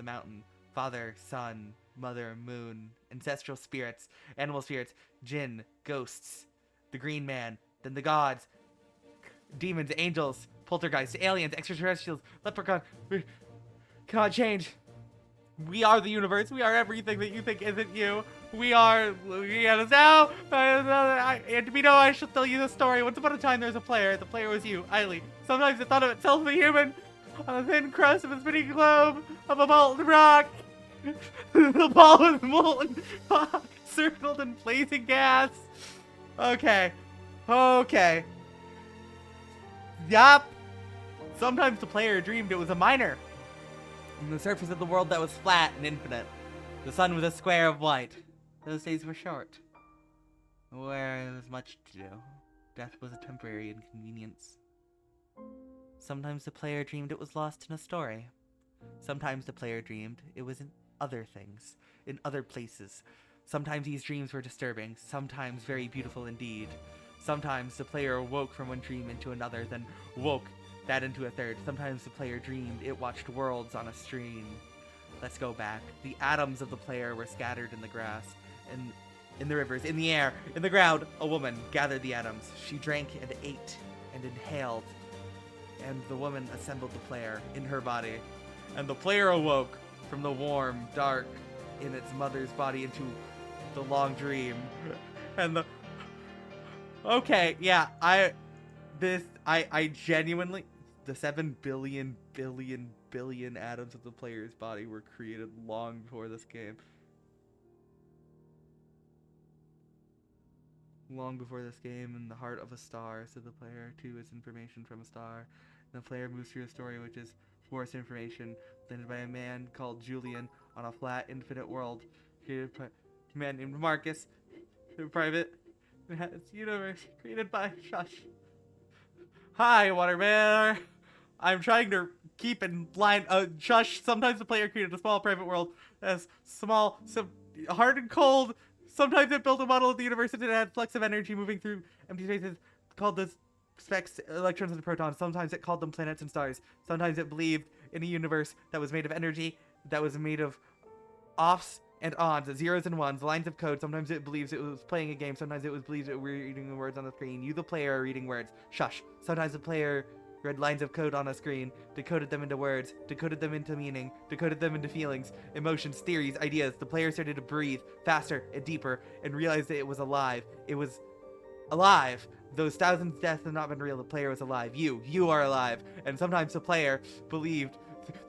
mountain. Father, sun, mother, moon, ancestral spirits, animal spirits, jinn, ghosts, the green man, then the gods, demons, angels, poltergeists, aliens, extraterrestrials, leprechaun. We cannot change. We are the universe. We are everything that you think isn't you. We are now. And we know I should tell you the story. Once upon a time, there was a player. The player was you, Eiley. Sometimes it thought of itself as a human on the thin crust of a spinning globe of a molten rock. The ball of molten rock circled in blazing gas. Okay. Yup. Sometimes the player dreamed it was a miner. On the surface of the world that was flat and infinite. The sun was a square of white. Those days were short. Where there was much to do. Death was a temporary inconvenience. Sometimes the player dreamed it was lost in a story. Sometimes the player dreamed it was in other things, in other places. Sometimes these dreams were disturbing, sometimes very beautiful indeed. Sometimes the player awoke from one dream into another, then woke that into a third. Sometimes the player dreamed it watched worlds on a screen. Let's go back. The atoms of the player were scattered in the grass, and in the rivers, in the air, in the ground. A woman gathered the atoms. She drank and ate and inhaled, and the woman assembled the player in her body. And the player awoke from the warm, dark, in its mother's body into the long dream. And the... Okay, yeah, I genuinely... The 7 billion atoms of the player's body were created long before this game. Long before this game, in the heart of a star, so the player too is information from a star. And the player moves through a story which is forced information, landed by a man called Julian on a flat, infinite world, created by a man named Marcus, private, and has universe created by Shush. Hi, Waterbear. I'm trying to keep in line. Shush. Sometimes the player created a small private world as small, hard and cold. Sometimes it built a model of the universe and it had flux of energy moving through empty spaces called the specks, electrons, and protons. Sometimes it called them planets and stars. Sometimes it believed in a universe that was made of energy, that was made of offs and ons, zeros and ones, lines of code. Sometimes it believes it was playing a game. Sometimes it believes it were reading the words on the screen. You, the player, are reading words. Shush. Sometimes the player read lines of code on a screen, decoded them into words, decoded them into meaning, decoded them into feelings, emotions, theories, ideas. The player started to breathe faster and deeper and realized that it was alive. It was alive. Those thousands of deaths have not been real. The player was alive. You are alive. And sometimes the player believed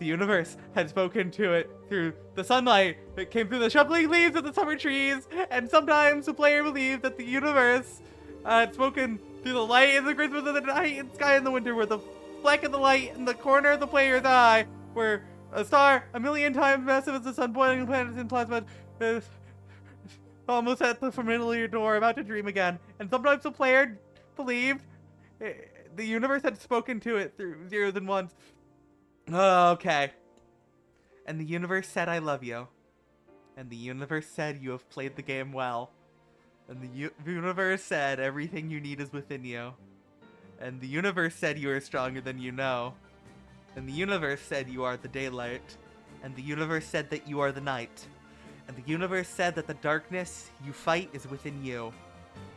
the universe had spoken to it through the sunlight that came through the shuffling leaves of the summer trees. And sometimes the player believed that the universe had spoken through the light in the Christmas of the night and sky in the winter, where the fleck of the light in the corner of the player's eye, where a star a million times massive as the sun, boiling planets in plasma, is almost at the familiar door, about to dream again. And sometimes the player believed the universe had spoken to it through zeros and ones. Oh, okay. And the universe said, I love you. And the universe said, you have played the game well. And the universe said, everything you need is within you. And the universe said, you are stronger than you know. And the universe said, you are the daylight. And the universe said that you are the night. And the universe said that the darkness you fight is within you.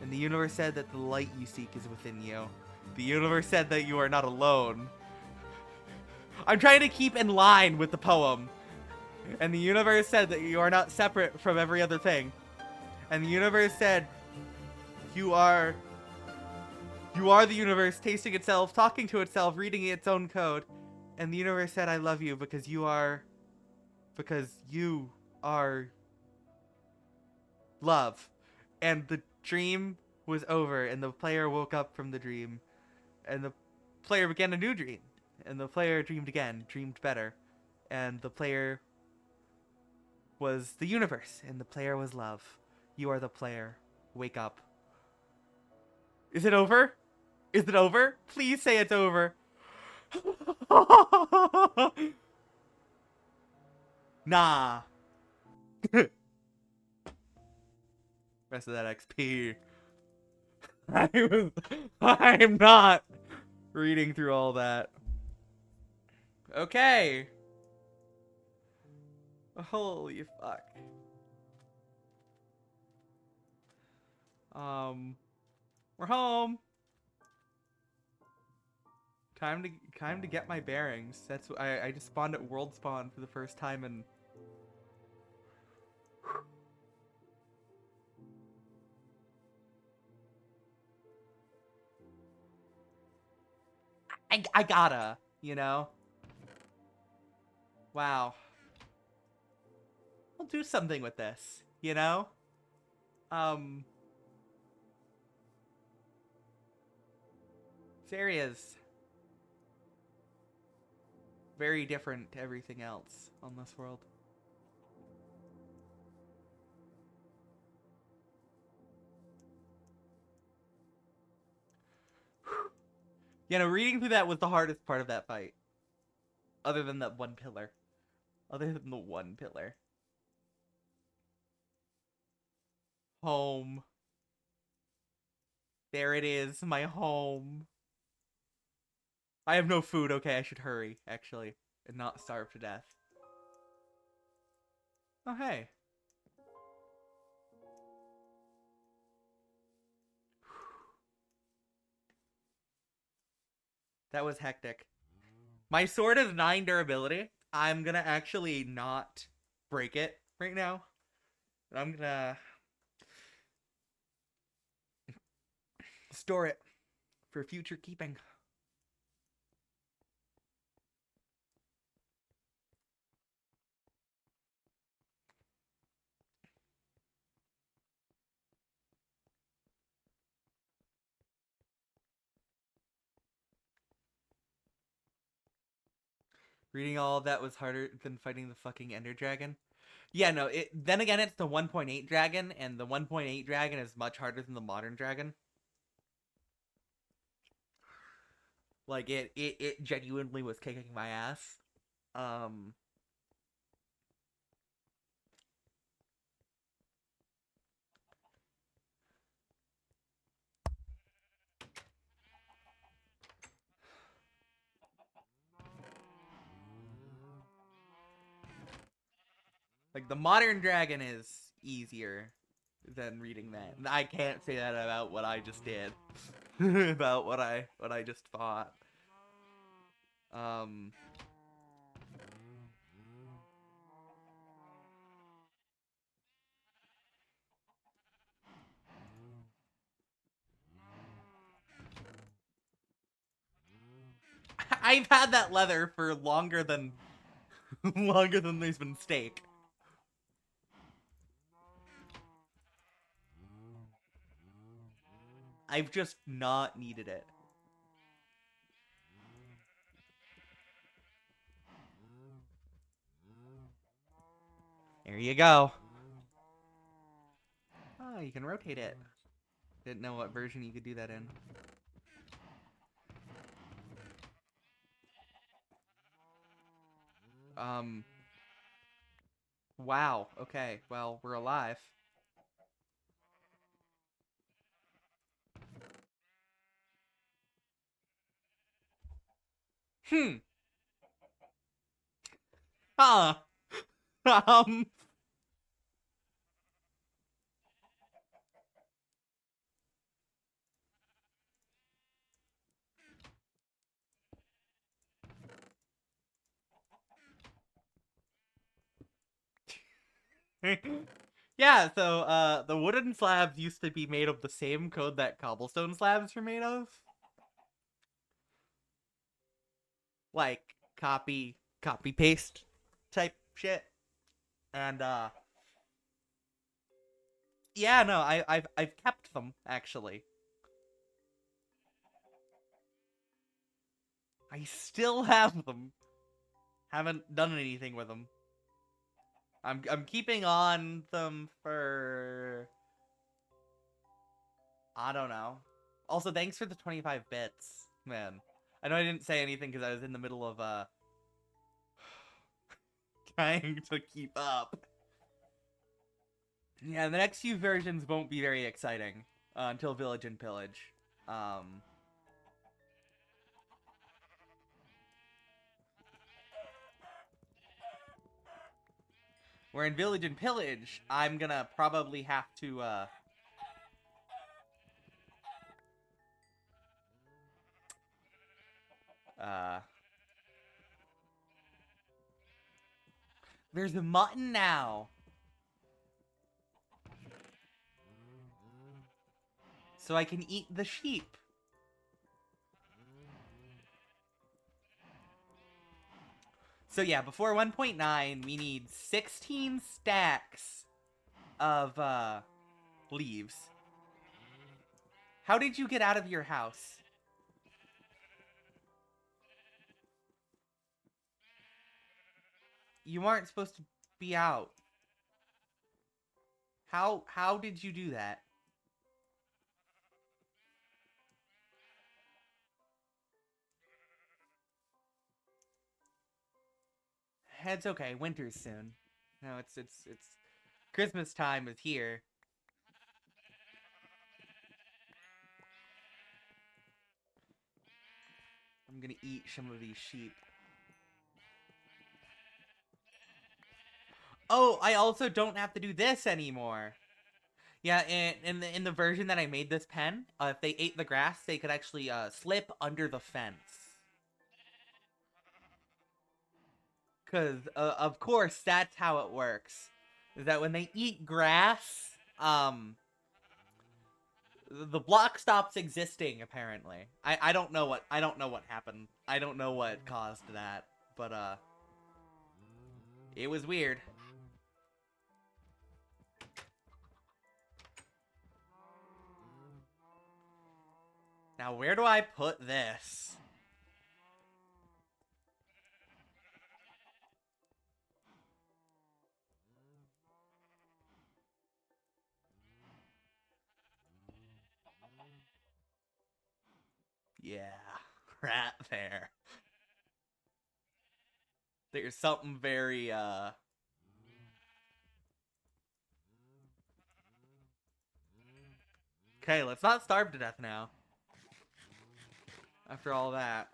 And the universe said that the light you seek is within you. The universe said that you are not alone. I'm trying to keep in line with the poem. And the universe said that you are not separate from every other thing. And the universe said, you are the universe, tasting itself, talking to itself, reading its own code. And the universe said, I love you because you are love. And the dream was over, and the player woke up from the dream. And the player began a new dream. And the player dreamed again, dreamed better. And the player was the universe, and the player was love. You are the player. Wake up. Is it over? Is it over? Please say it's over. Nah. Rest of that XP. I'm not reading through all that. Okay. Holy fuck. We're home. Time to get my bearings. That's what I just spawned at World Spawn for the first time and I gotta, you know? Wow. I'll do something with this, you know? Um This area is very different to everything else on this world. You know, reading through that was the hardest part of that fight. Other than that one pillar. Other than the one pillar. Home. There it is, my home. I have no food. Okay, I should hurry, actually, and not starve to death. Oh, hey. That was hectic. My sword has 9 durability. I'm gonna actually not break it right now. I'm gonna store it for future keeping. Reading all of that was harder than fighting the fucking Ender Dragon. Yeah, no, then again, it's the 1.8 dragon, and the 1.8 dragon is much harder than the modern dragon. Like, it genuinely was kicking my ass. Like, the modern dragon is easier than reading that. I can't say that about what I just did. About what I just fought. I've had that leather for longer than longer than there's been steak. I've just not needed it. There you go. Oh, you can rotate it. Didn't know what version you could do that in. Wow. Okay. Well, we're alive. Hmm. Huh. Um. Yeah, so the wooden slabs used to be made of the same code that cobblestone slabs are made of. Like copy paste type shit. And yeah, no, I've kept them actually. I still have them. Haven't done anything with them. I'm keeping on them for... I don't know. Also, thanks for the 25 bits, man. I know I didn't say anything because I was in the middle of, trying to keep up. Yeah, the next few versions won't be very exciting until Village and Pillage. Where in Village and Pillage, I'm gonna probably have to, there's a mutton now! So I can eat the sheep. So yeah, before 1.9, we need 16 stacks of, leaves. How did you get out of your house? You aren't supposed to be out. How did you do that? It's okay. Winter's soon. No, it's Christmas time is here. I'm gonna eat some of these sheep. Oh, I also don't have to do this anymore. Yeah, in the version that I made this pen, if they ate the grass, they could actually slip under the fence. Because, of course, that's how it works. Is that when they eat grass, the block stops existing, apparently. I don't know what happened. I don't know what caused that. But, it was weird. Now, where do I put this? Yeah, right there. There's something very, Okay, let's not starve to death now. After all that.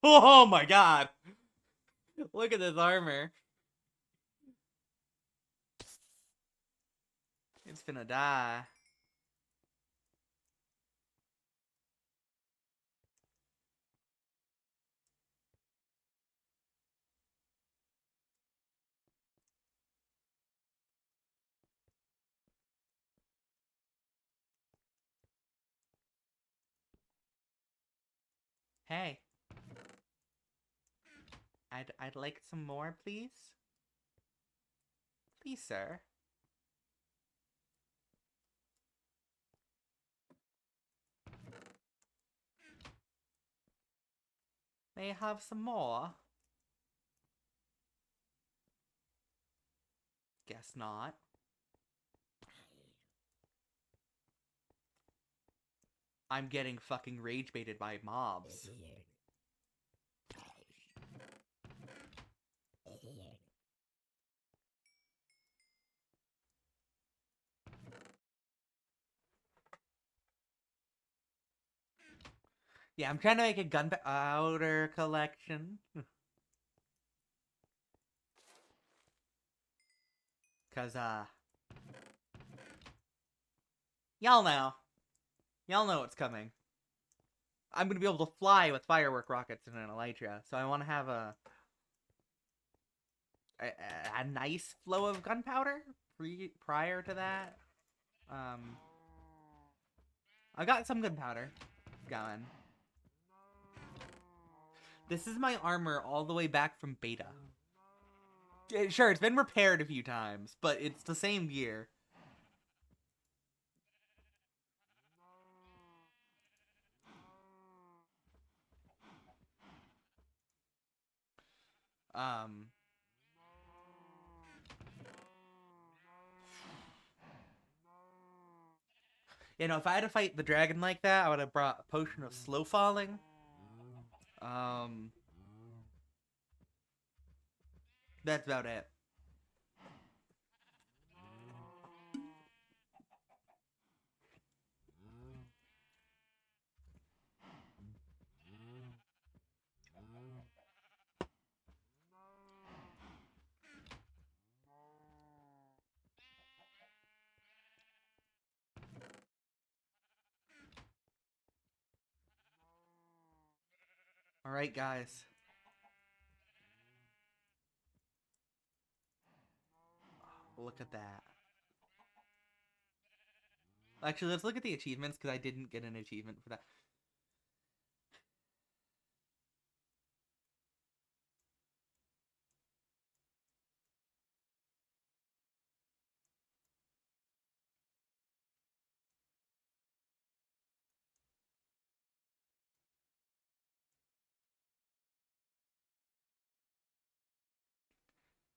Oh my god! Look at this armor. It's finna die. Hey. I'd like some more, please. Please, sir. May I have some more? Guess not. I'm getting fucking rage baited by mobs. Yeah, I'm trying to make a gunpowder collection. Cause, y'all know. Y'all know what's coming. I'm gonna be able to fly with firework rockets and an elytra, so I want to have a nice flow of gunpowder prior to that. Um, I got some gunpowder going. This is my armor all the way back from beta. Sure, it's been repaired a few times, but it's the same gear. Um, you know, if I had to fight the dragon like that, I would have brought a potion of slow falling. That's about it. All right, guys. Look at that. Actually, let's look at the achievements because I didn't get an achievement for that.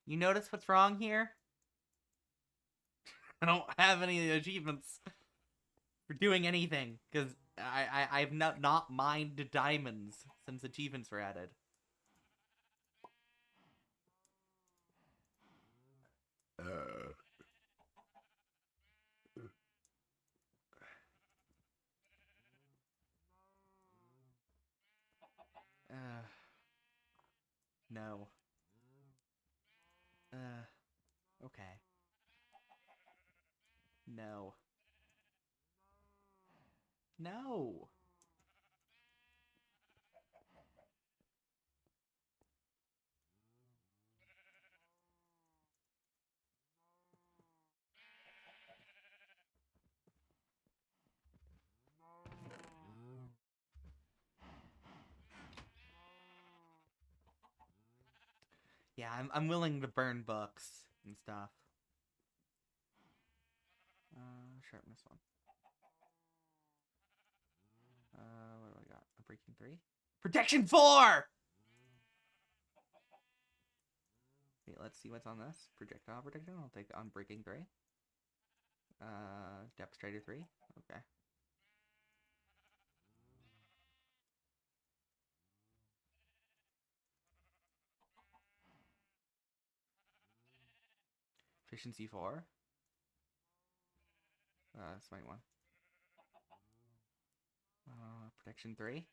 You notice what's wrong here? I don't have any achievements for doing anything because I've not mined diamonds since achievements were added. No. Okay. No. No. Yeah, I'm willing to burn books and stuff. Sharpness 1. What do I got? A breaking 3? Protection 4! Wait, let's see what's on this. Projectile protection, I'll take on breaking 3. Depth strider 3. Okay. Efficiency 4. Smite 1. Protection 3.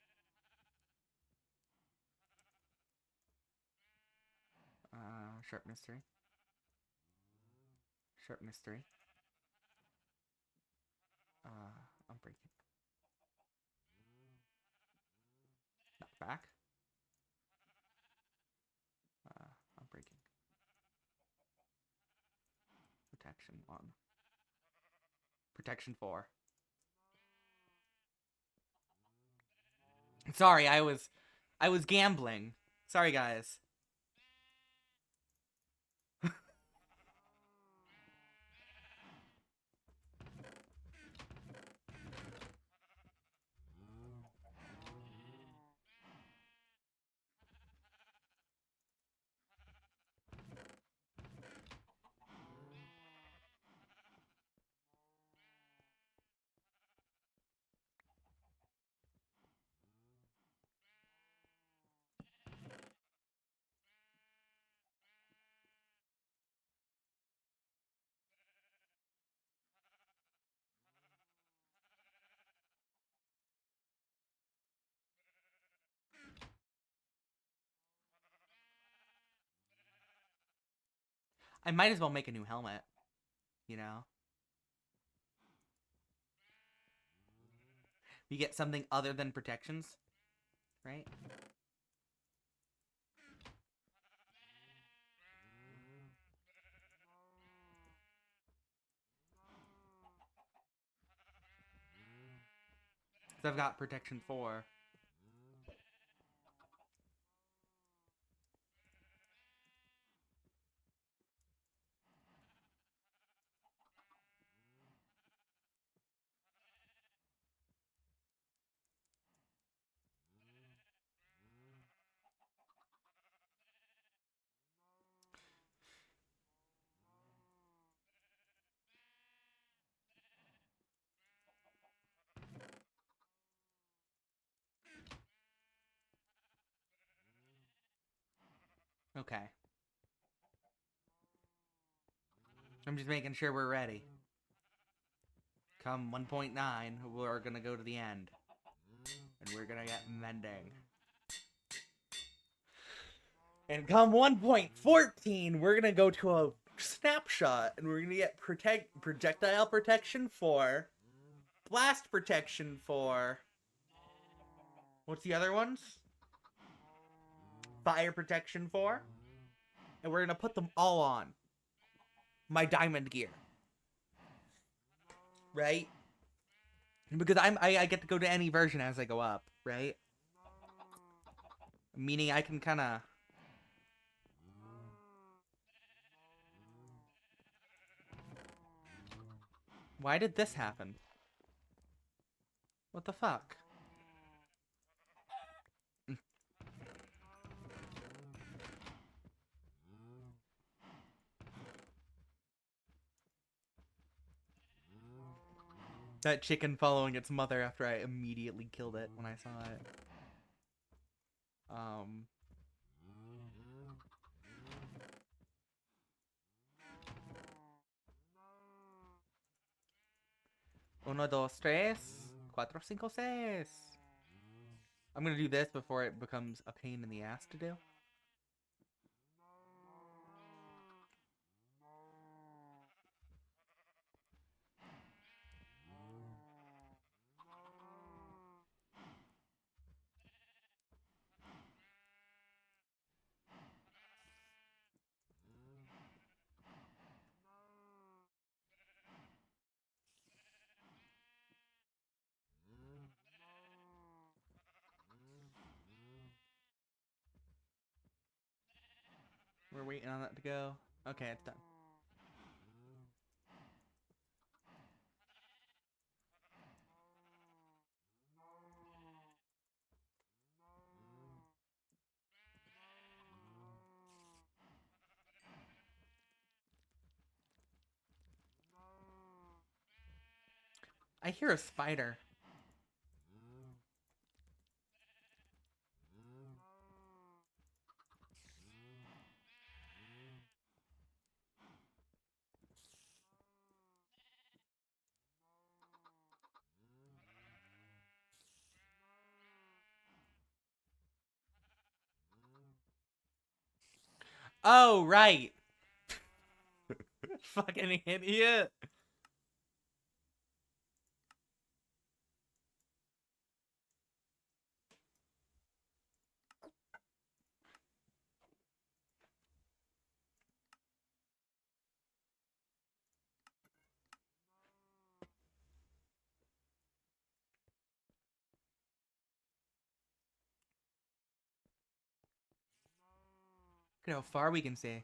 Sharpness 3. Sharpness 3. I'm breaking. Knock back. I'm breaking. Protection 1. Protection 4. Sorry, I was gambling. Sorry, guys. I might as well make a new helmet, you know? We get something other than protections, right? Because I've got protection 4. Okay. I'm just making sure we're ready. Come 1.9, we're gonna go to the end. And we're gonna get mending. And come 1.14, we're gonna go to a snapshot, and we're gonna get projectile protection 4, blast protection 4. What's the other ones? Fire protection 4. And we're gonna put them all on my diamond gear. Right? Because I get to go to any version as I go up, right? Meaning I can kinda... Why did this happen? What the fuck? That chicken following its mother after I immediately killed it when I saw it. Uno, dos, tres, cuatro, cinco, seis. I'm gonna do this before it becomes a pain in the ass to do. We're waiting on that to go. Okay, it's done. I hear a spider. Oh, right. Fucking idiot. Look at how far we can see.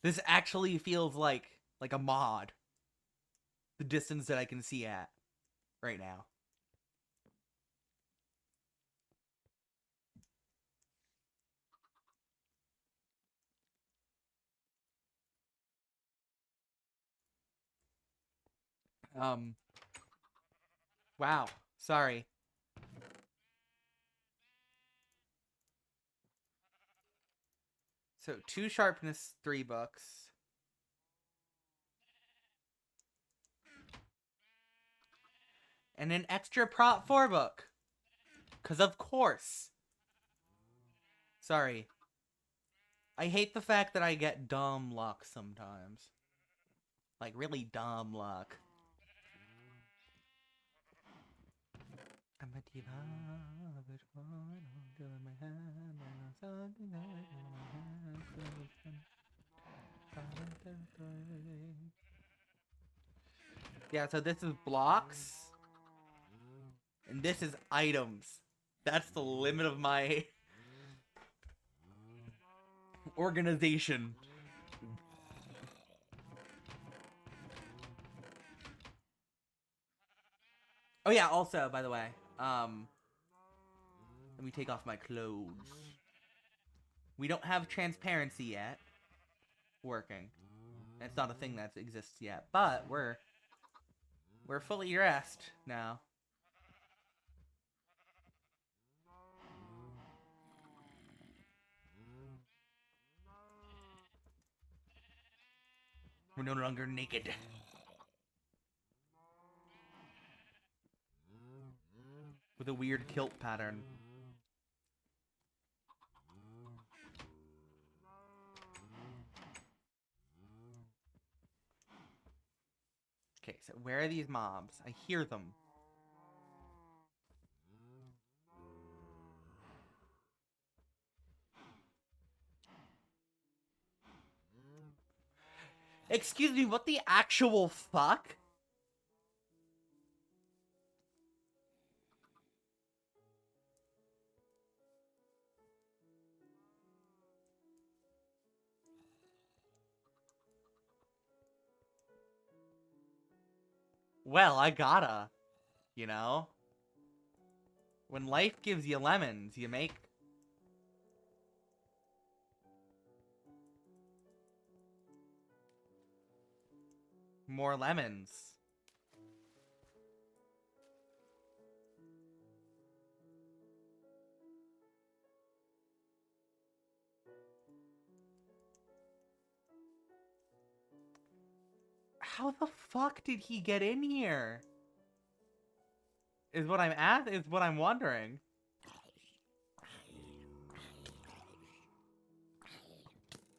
This actually feels like a mod. The distance that I can see at right now. Wow. Sorry. So 2 sharpness 3 books. And an extra prot 4 book. 'Cause of course. Sorry. I hate the fact that I get dumb luck sometimes. Like really dumb luck. I'm a diva. Yeah, so this is blocks, and this is items. That's the limit of my organization. Oh yeah, also, by the way, let me take off my clothes. We don't have transparency yet working. It's not a thing that exists yet, but we're fully dressed now. We're no longer naked. With a weird kilt pattern. Okay, so where are these mobs? I hear them. Excuse me, what the actual fuck? Well, I gotta. You know? When life gives you lemons, you make more lemons. How the fuck did he get in here? Is what I'm wondering.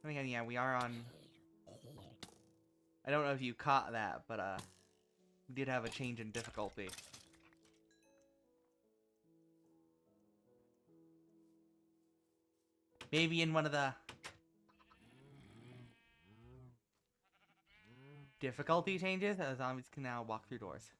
And again, yeah, we are on... I don't know if you caught that, but, we did have a change in difficulty. Maybe in one of the... difficulty changes, zombies can now walk through doors.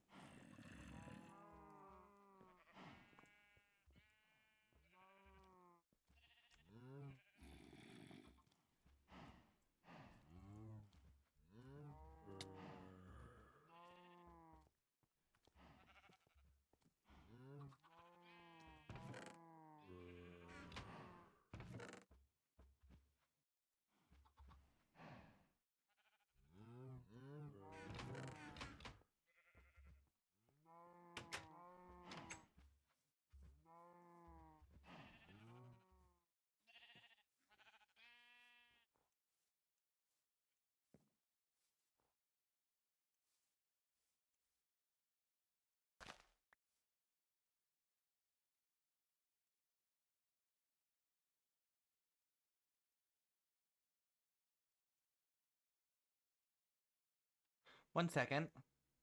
One second.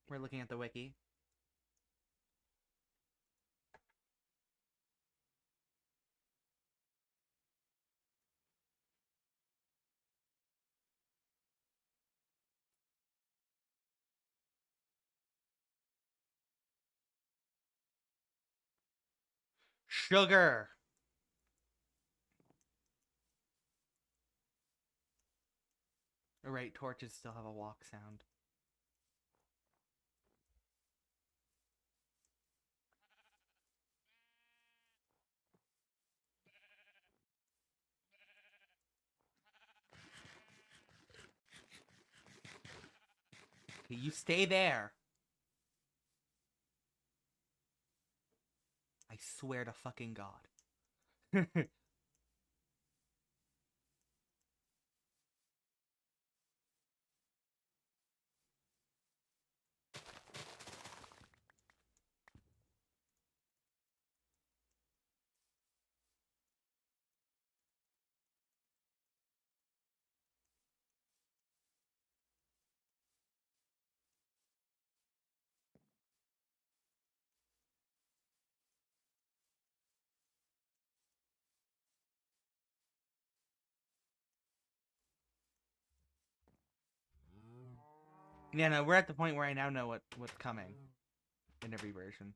We're looking at the wiki. Sugar! Alright, torches still have a walk sound. Okay, you stay there. I swear to fucking God. Yeah, no, we're at the point where I now know what's coming in every version.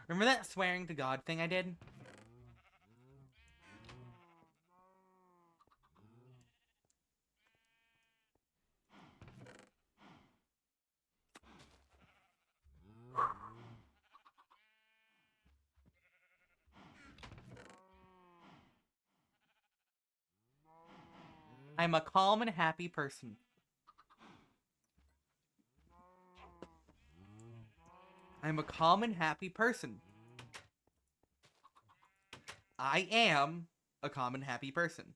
Remember that swearing to God thing I did? I'm a calm and happy person. I'm a calm and happy person. I am a calm and happy person.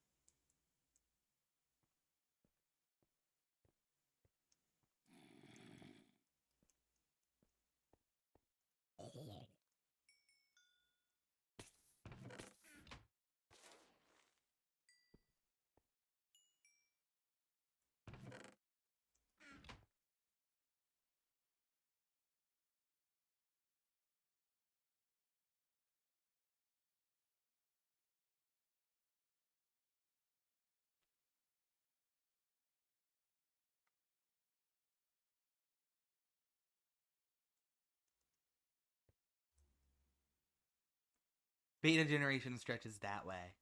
Beta generation stretches that way.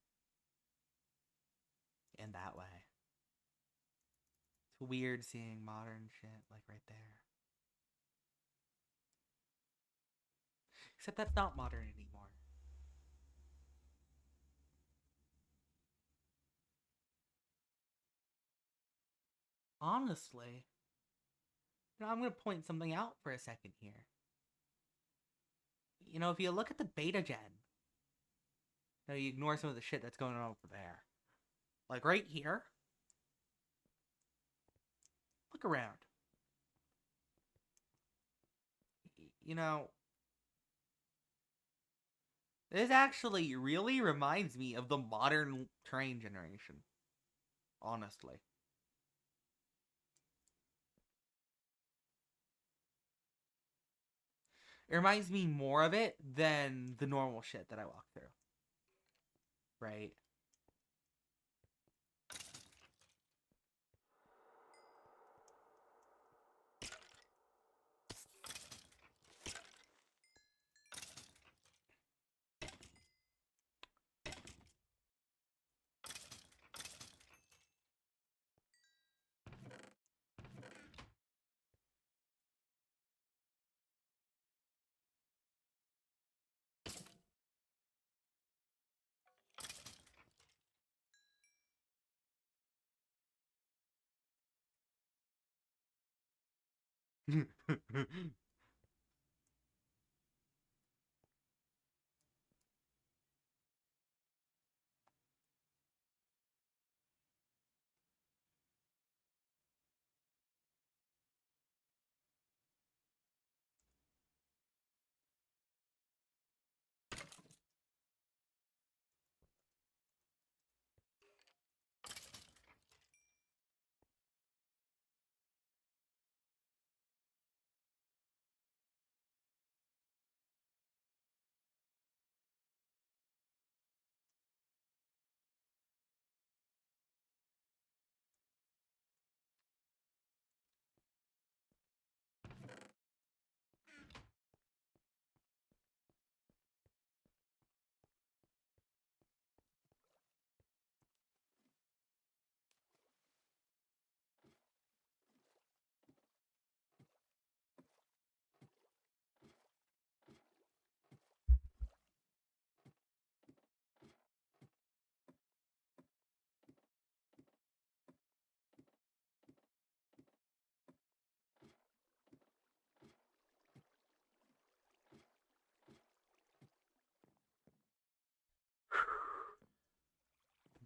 And that way. It's weird seeing modern shit like right there. Except that's not modern anymore. Honestly, I'm going to point something out for a second here. If you look at the beta gen, you ignore some of the shit that's going on over there. Like right here. Look around. This actually really reminds me of the modern terrain generation. Honestly. It reminds me more of it than the normal shit that I walk through. Right?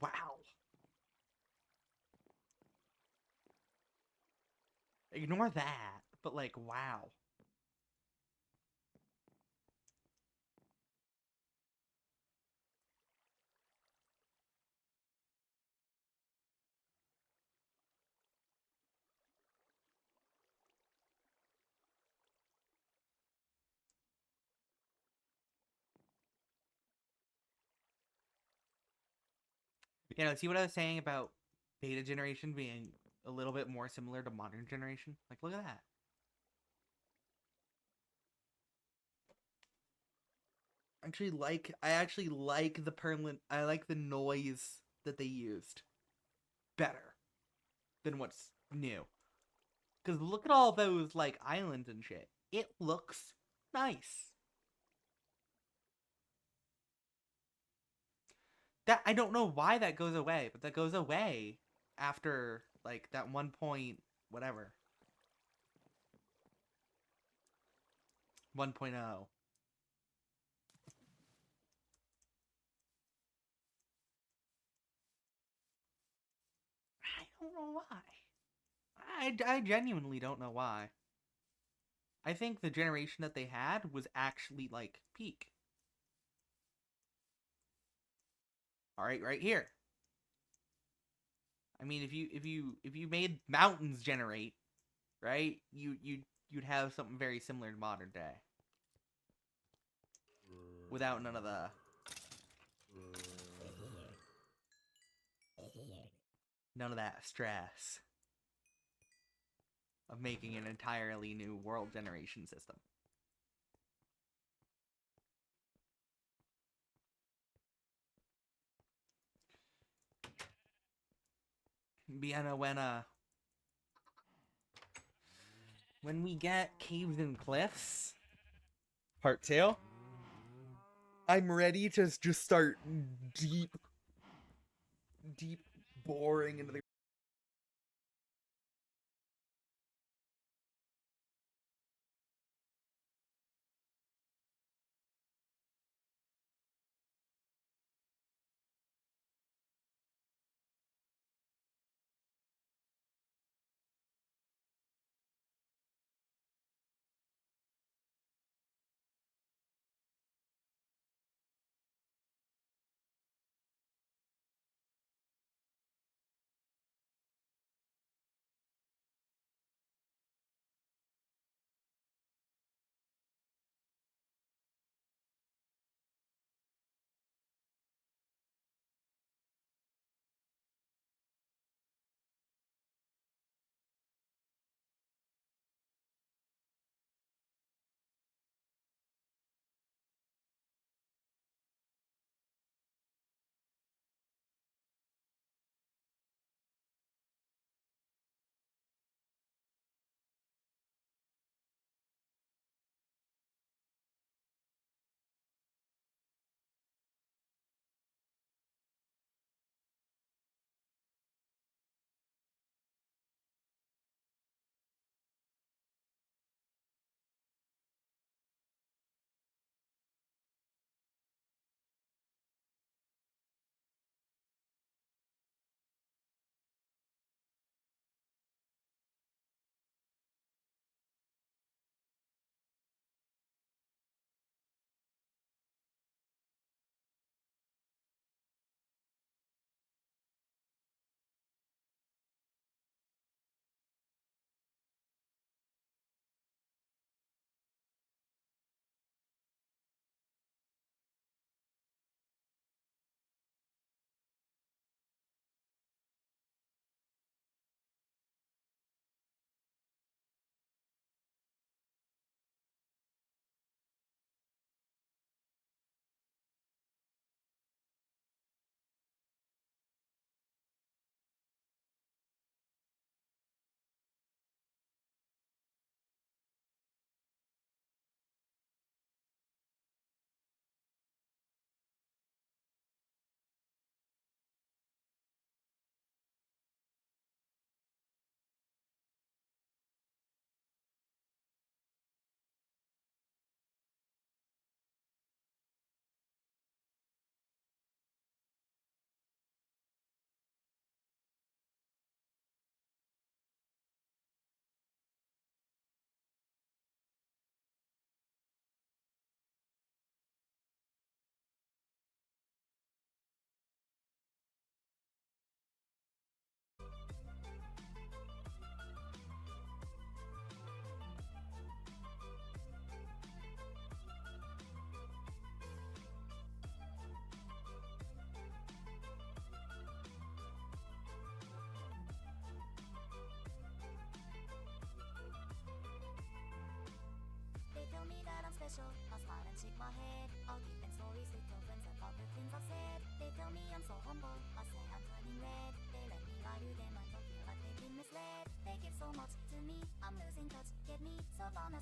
Wow. Ignore that. But wow. You know, see what I was saying about beta generation being a little bit more similar to modern generation? Like, look at that. I actually like the permanent. I like the noise that they used better than what's new. Because look at all those like islands and shit. It looks nice. That I don't know why that goes away, but that goes away after like that 1 point whatever 1.0. I don't know why. I genuinely don't know why. I think the generation that they had was actually like peak. All right, right here. I mean, if you made mountains generate, right? You'd have something very similar to modern day, without none of that stress of making an entirely new world generation system. Vienna, when we get caves and cliffs, part 2, I'm ready to just start deep boring into the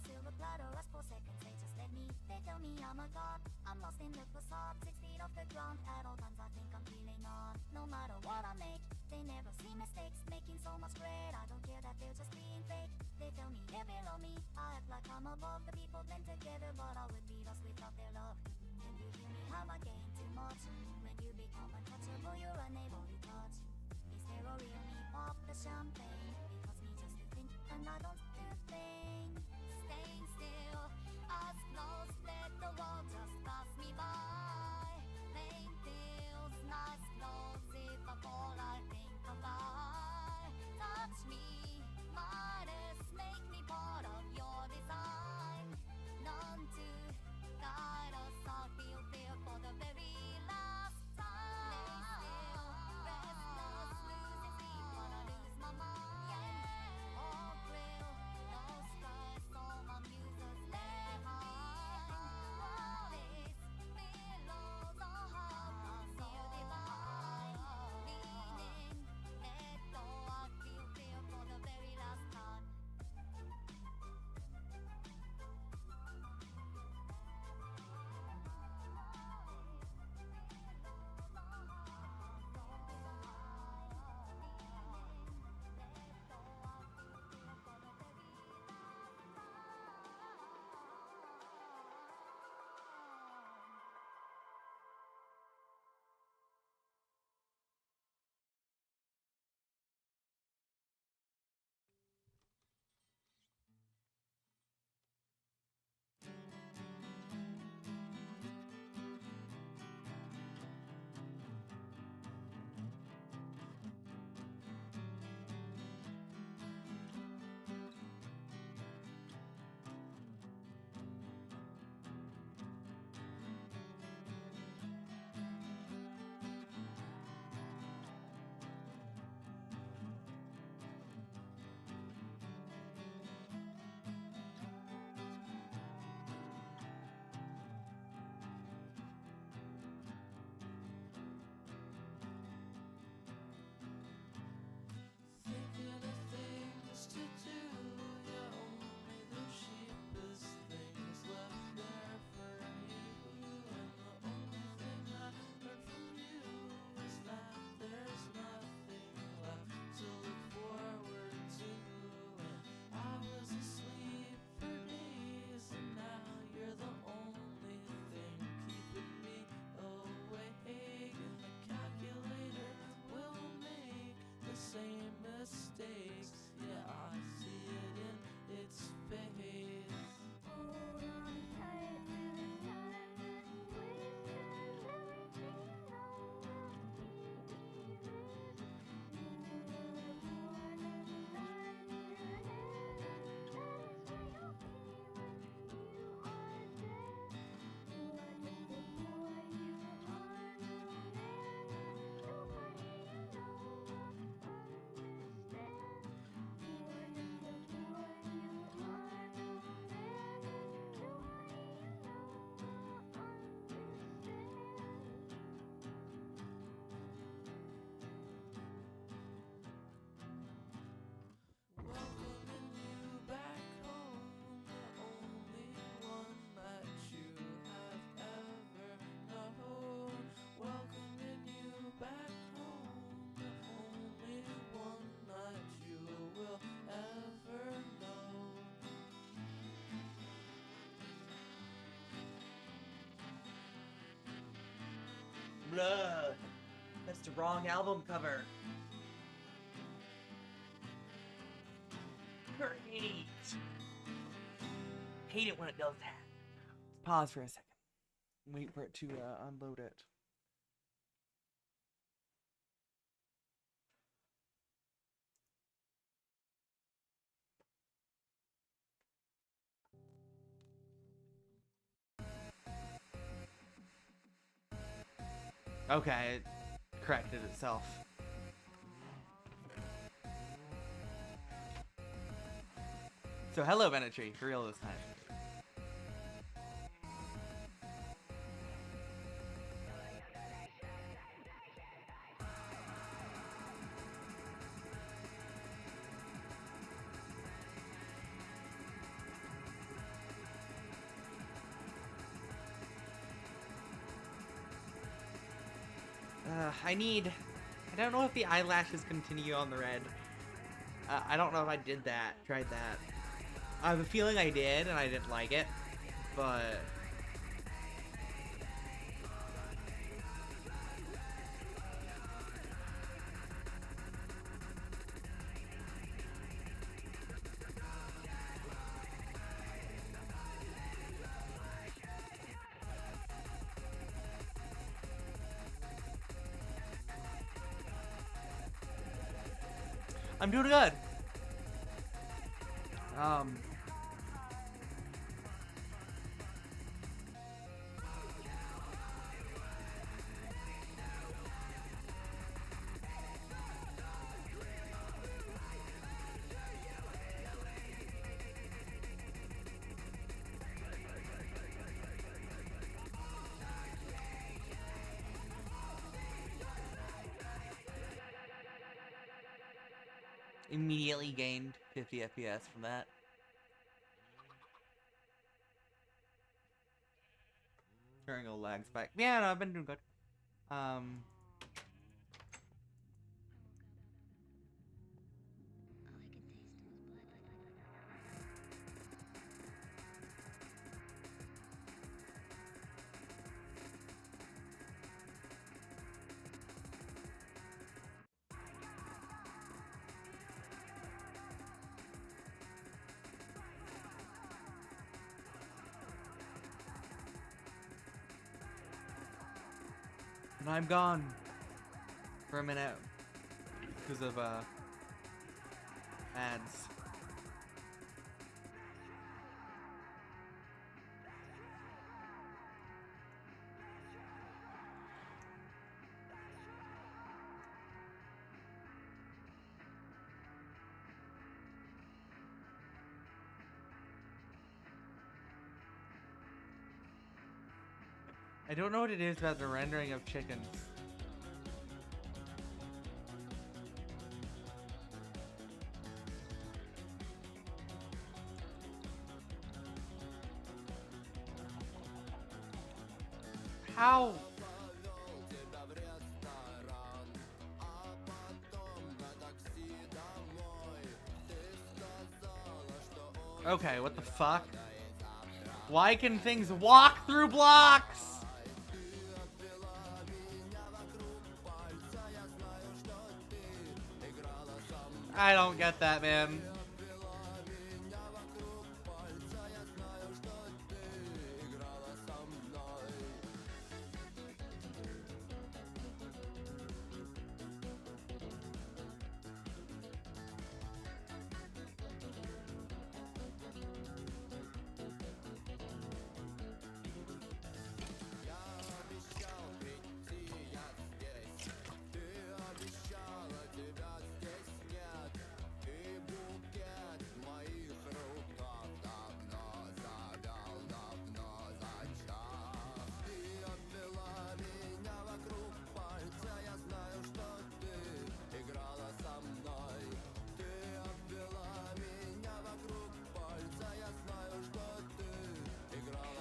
silver platter, as for seconds they just let me. They tell me I'm a god, I'm lost in the facade. 6 feet off the ground, at all times I think I'm feeling on. No matter what I make, they never see mistakes. Making so much bread, I don't care that they're just being fake. They tell me they're below me, I act like I'm above. The people blend together, but I would be lost without their love. Can you hear me? Have I gained too much? When you become untouchable, you're unable to touch. Is there a real me? Pop the champagne. Because me just to think, and I don't do things. Staying still, eyes closed, let the world just pass me by. Plain feels nice clothes, if I fall I think I'll fly. Touch me, Midas, make me part of your design. None to guide us, I feel fear for the very last time. Lay still, restless, losing sleep, wanna lose my mind. Yeah, all thrill, no stress, all my muses left behind. What is below the heart, feel divine. Meaning, let go, I feel fear for the very last time. Thinking of things to do, yeah, only the cheapest things left there for you. And the only thing I heard from you is that there's nothing left to look forward to. And I was asleep for days, and now you're the only thing keeping me awake. And the calculator will make the same mistakes. Yeah, I see it in its face. Hold on tight to the time and wait till everything you know will be even. You were born and died in your head, and that is where you'll be when you are dead. You are just a boy, you are no man, and nobody you know will understand. You are just a boy, you are no man, and nobody you know will understand. Welcoming you back home, the only one that you have ever known. Welcoming you back home, the only one that you will ever know. Blah. That's the wrong album cover. Great. Hate it when it does that. Pause for a second. Wait for it to unload it. Okay, it corrected itself. So hello, Benetry, for real this time. I don't know if the eyelashes continue on the red. I don't know if I did that, tried that. I have a feeling I did, and I didn't like it, but... I'm doing good. Immediately gained 50 FPS from that. Turning a lag spike. Yeah, no, I've been doing good. And I'm gone for a minute because of ads. I don't know what it is about the rendering of chickens. How? Okay, what the fuck? Why can things walk through blocks? I don't get that, man.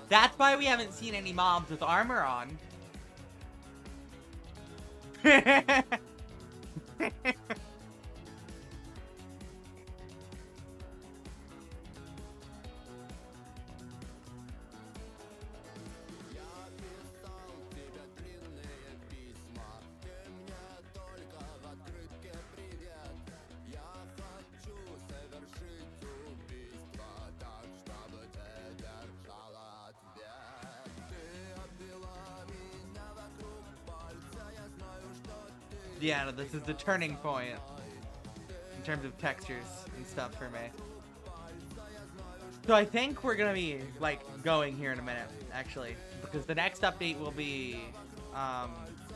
That's why we haven't seen any mobs with armor on. Yeah, no, this is the turning point in terms of textures and stuff for me. So I think we're gonna be like going here in a minute, actually, because the next update will be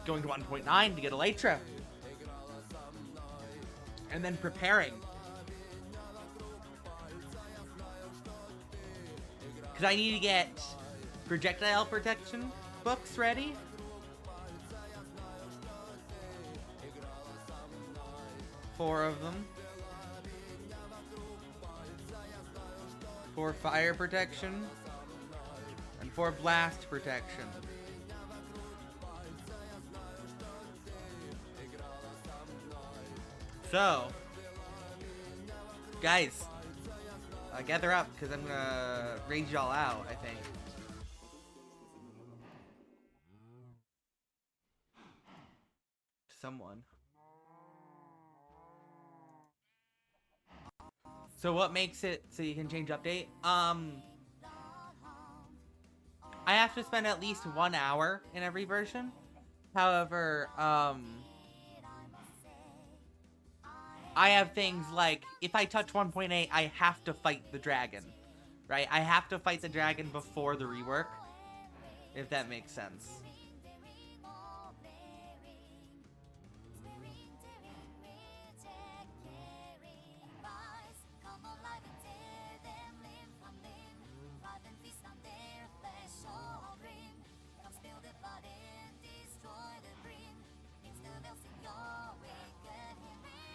going to 1.9 to get Elytra, and then preparing, because I need to get projectile protection books ready. Four of them. For fire protection. And for blast protection. So, guys, gather up because I'm gonna raid y'all out, I think. Someone. So what makes it so you can change update? I have to spend at least 1 hour in every version. However, I have things like, if I touch 1.8, I have to fight the dragon. Right? I have to fight the dragon before the rework. If that makes sense.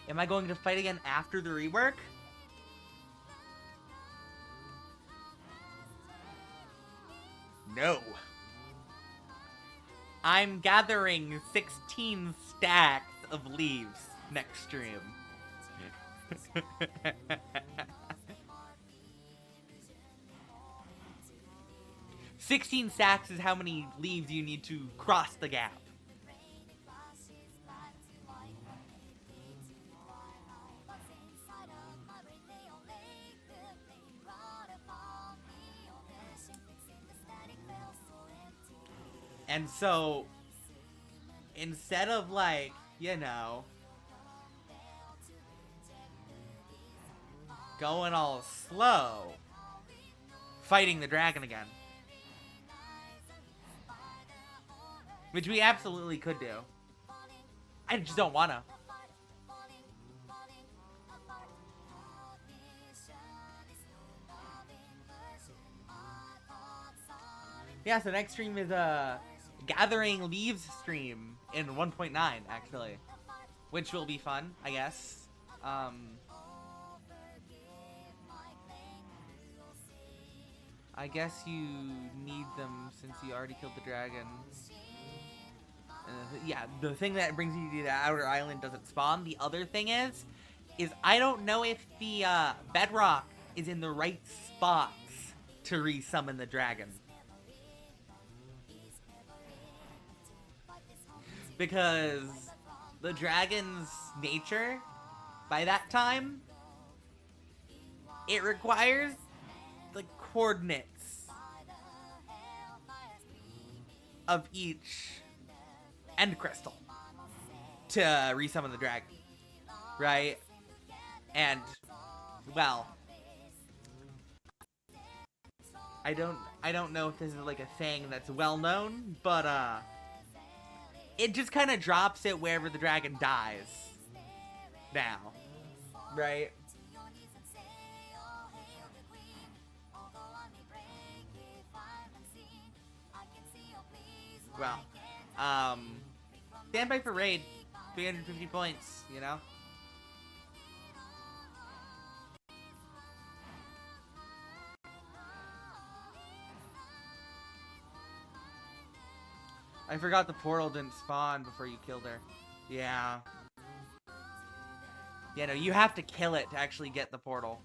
Am I going to fight again after the rework? No. I'm gathering 16 stacks of leaves next stream. 16 stacks is how many leaves you need to cross the gap. And so, instead of like, you know, going all slow, fighting the dragon again. Which we absolutely could do. I just don't wanna. Yeah, so next stream is Gathering Leaves stream in 1.9, actually. Which will be fun, I guess. I guess you need them since you already killed the dragon. Yeah, the thing that brings you to the outer island doesn't spawn. The other thing is I don't know if the bedrock is in the right spots to resummon the dragon. Because the dragon's nature, by that time, it requires the coordinates of each end crystal to resummon the dragon, right? And, well, I don't know if this is like a thing that's well known, but it just kind of drops it wherever the dragon dies now, right? Well, stand by for raid, 350 points, you know? I forgot the portal didn't spawn before you killed her. Yeah. Yeah, no, you have to kill it to actually get the portal.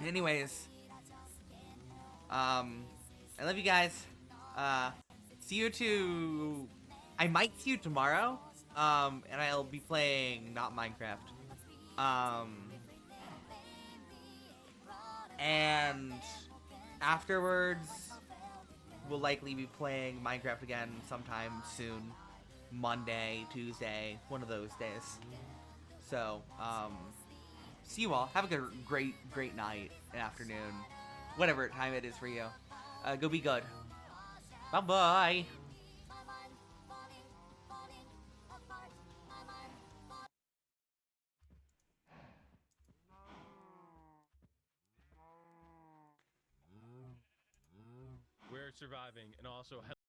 Anyways. I love you guys. See you I might see you tomorrow. And I'll be playing not Minecraft. And afterwards, we'll likely be playing Minecraft again sometime soon. Monday, Tuesday, one of those days. So, see you all. Have a great night and afternoon. Whatever time it is for you. Go be good. Bye-bye. We're surviving and also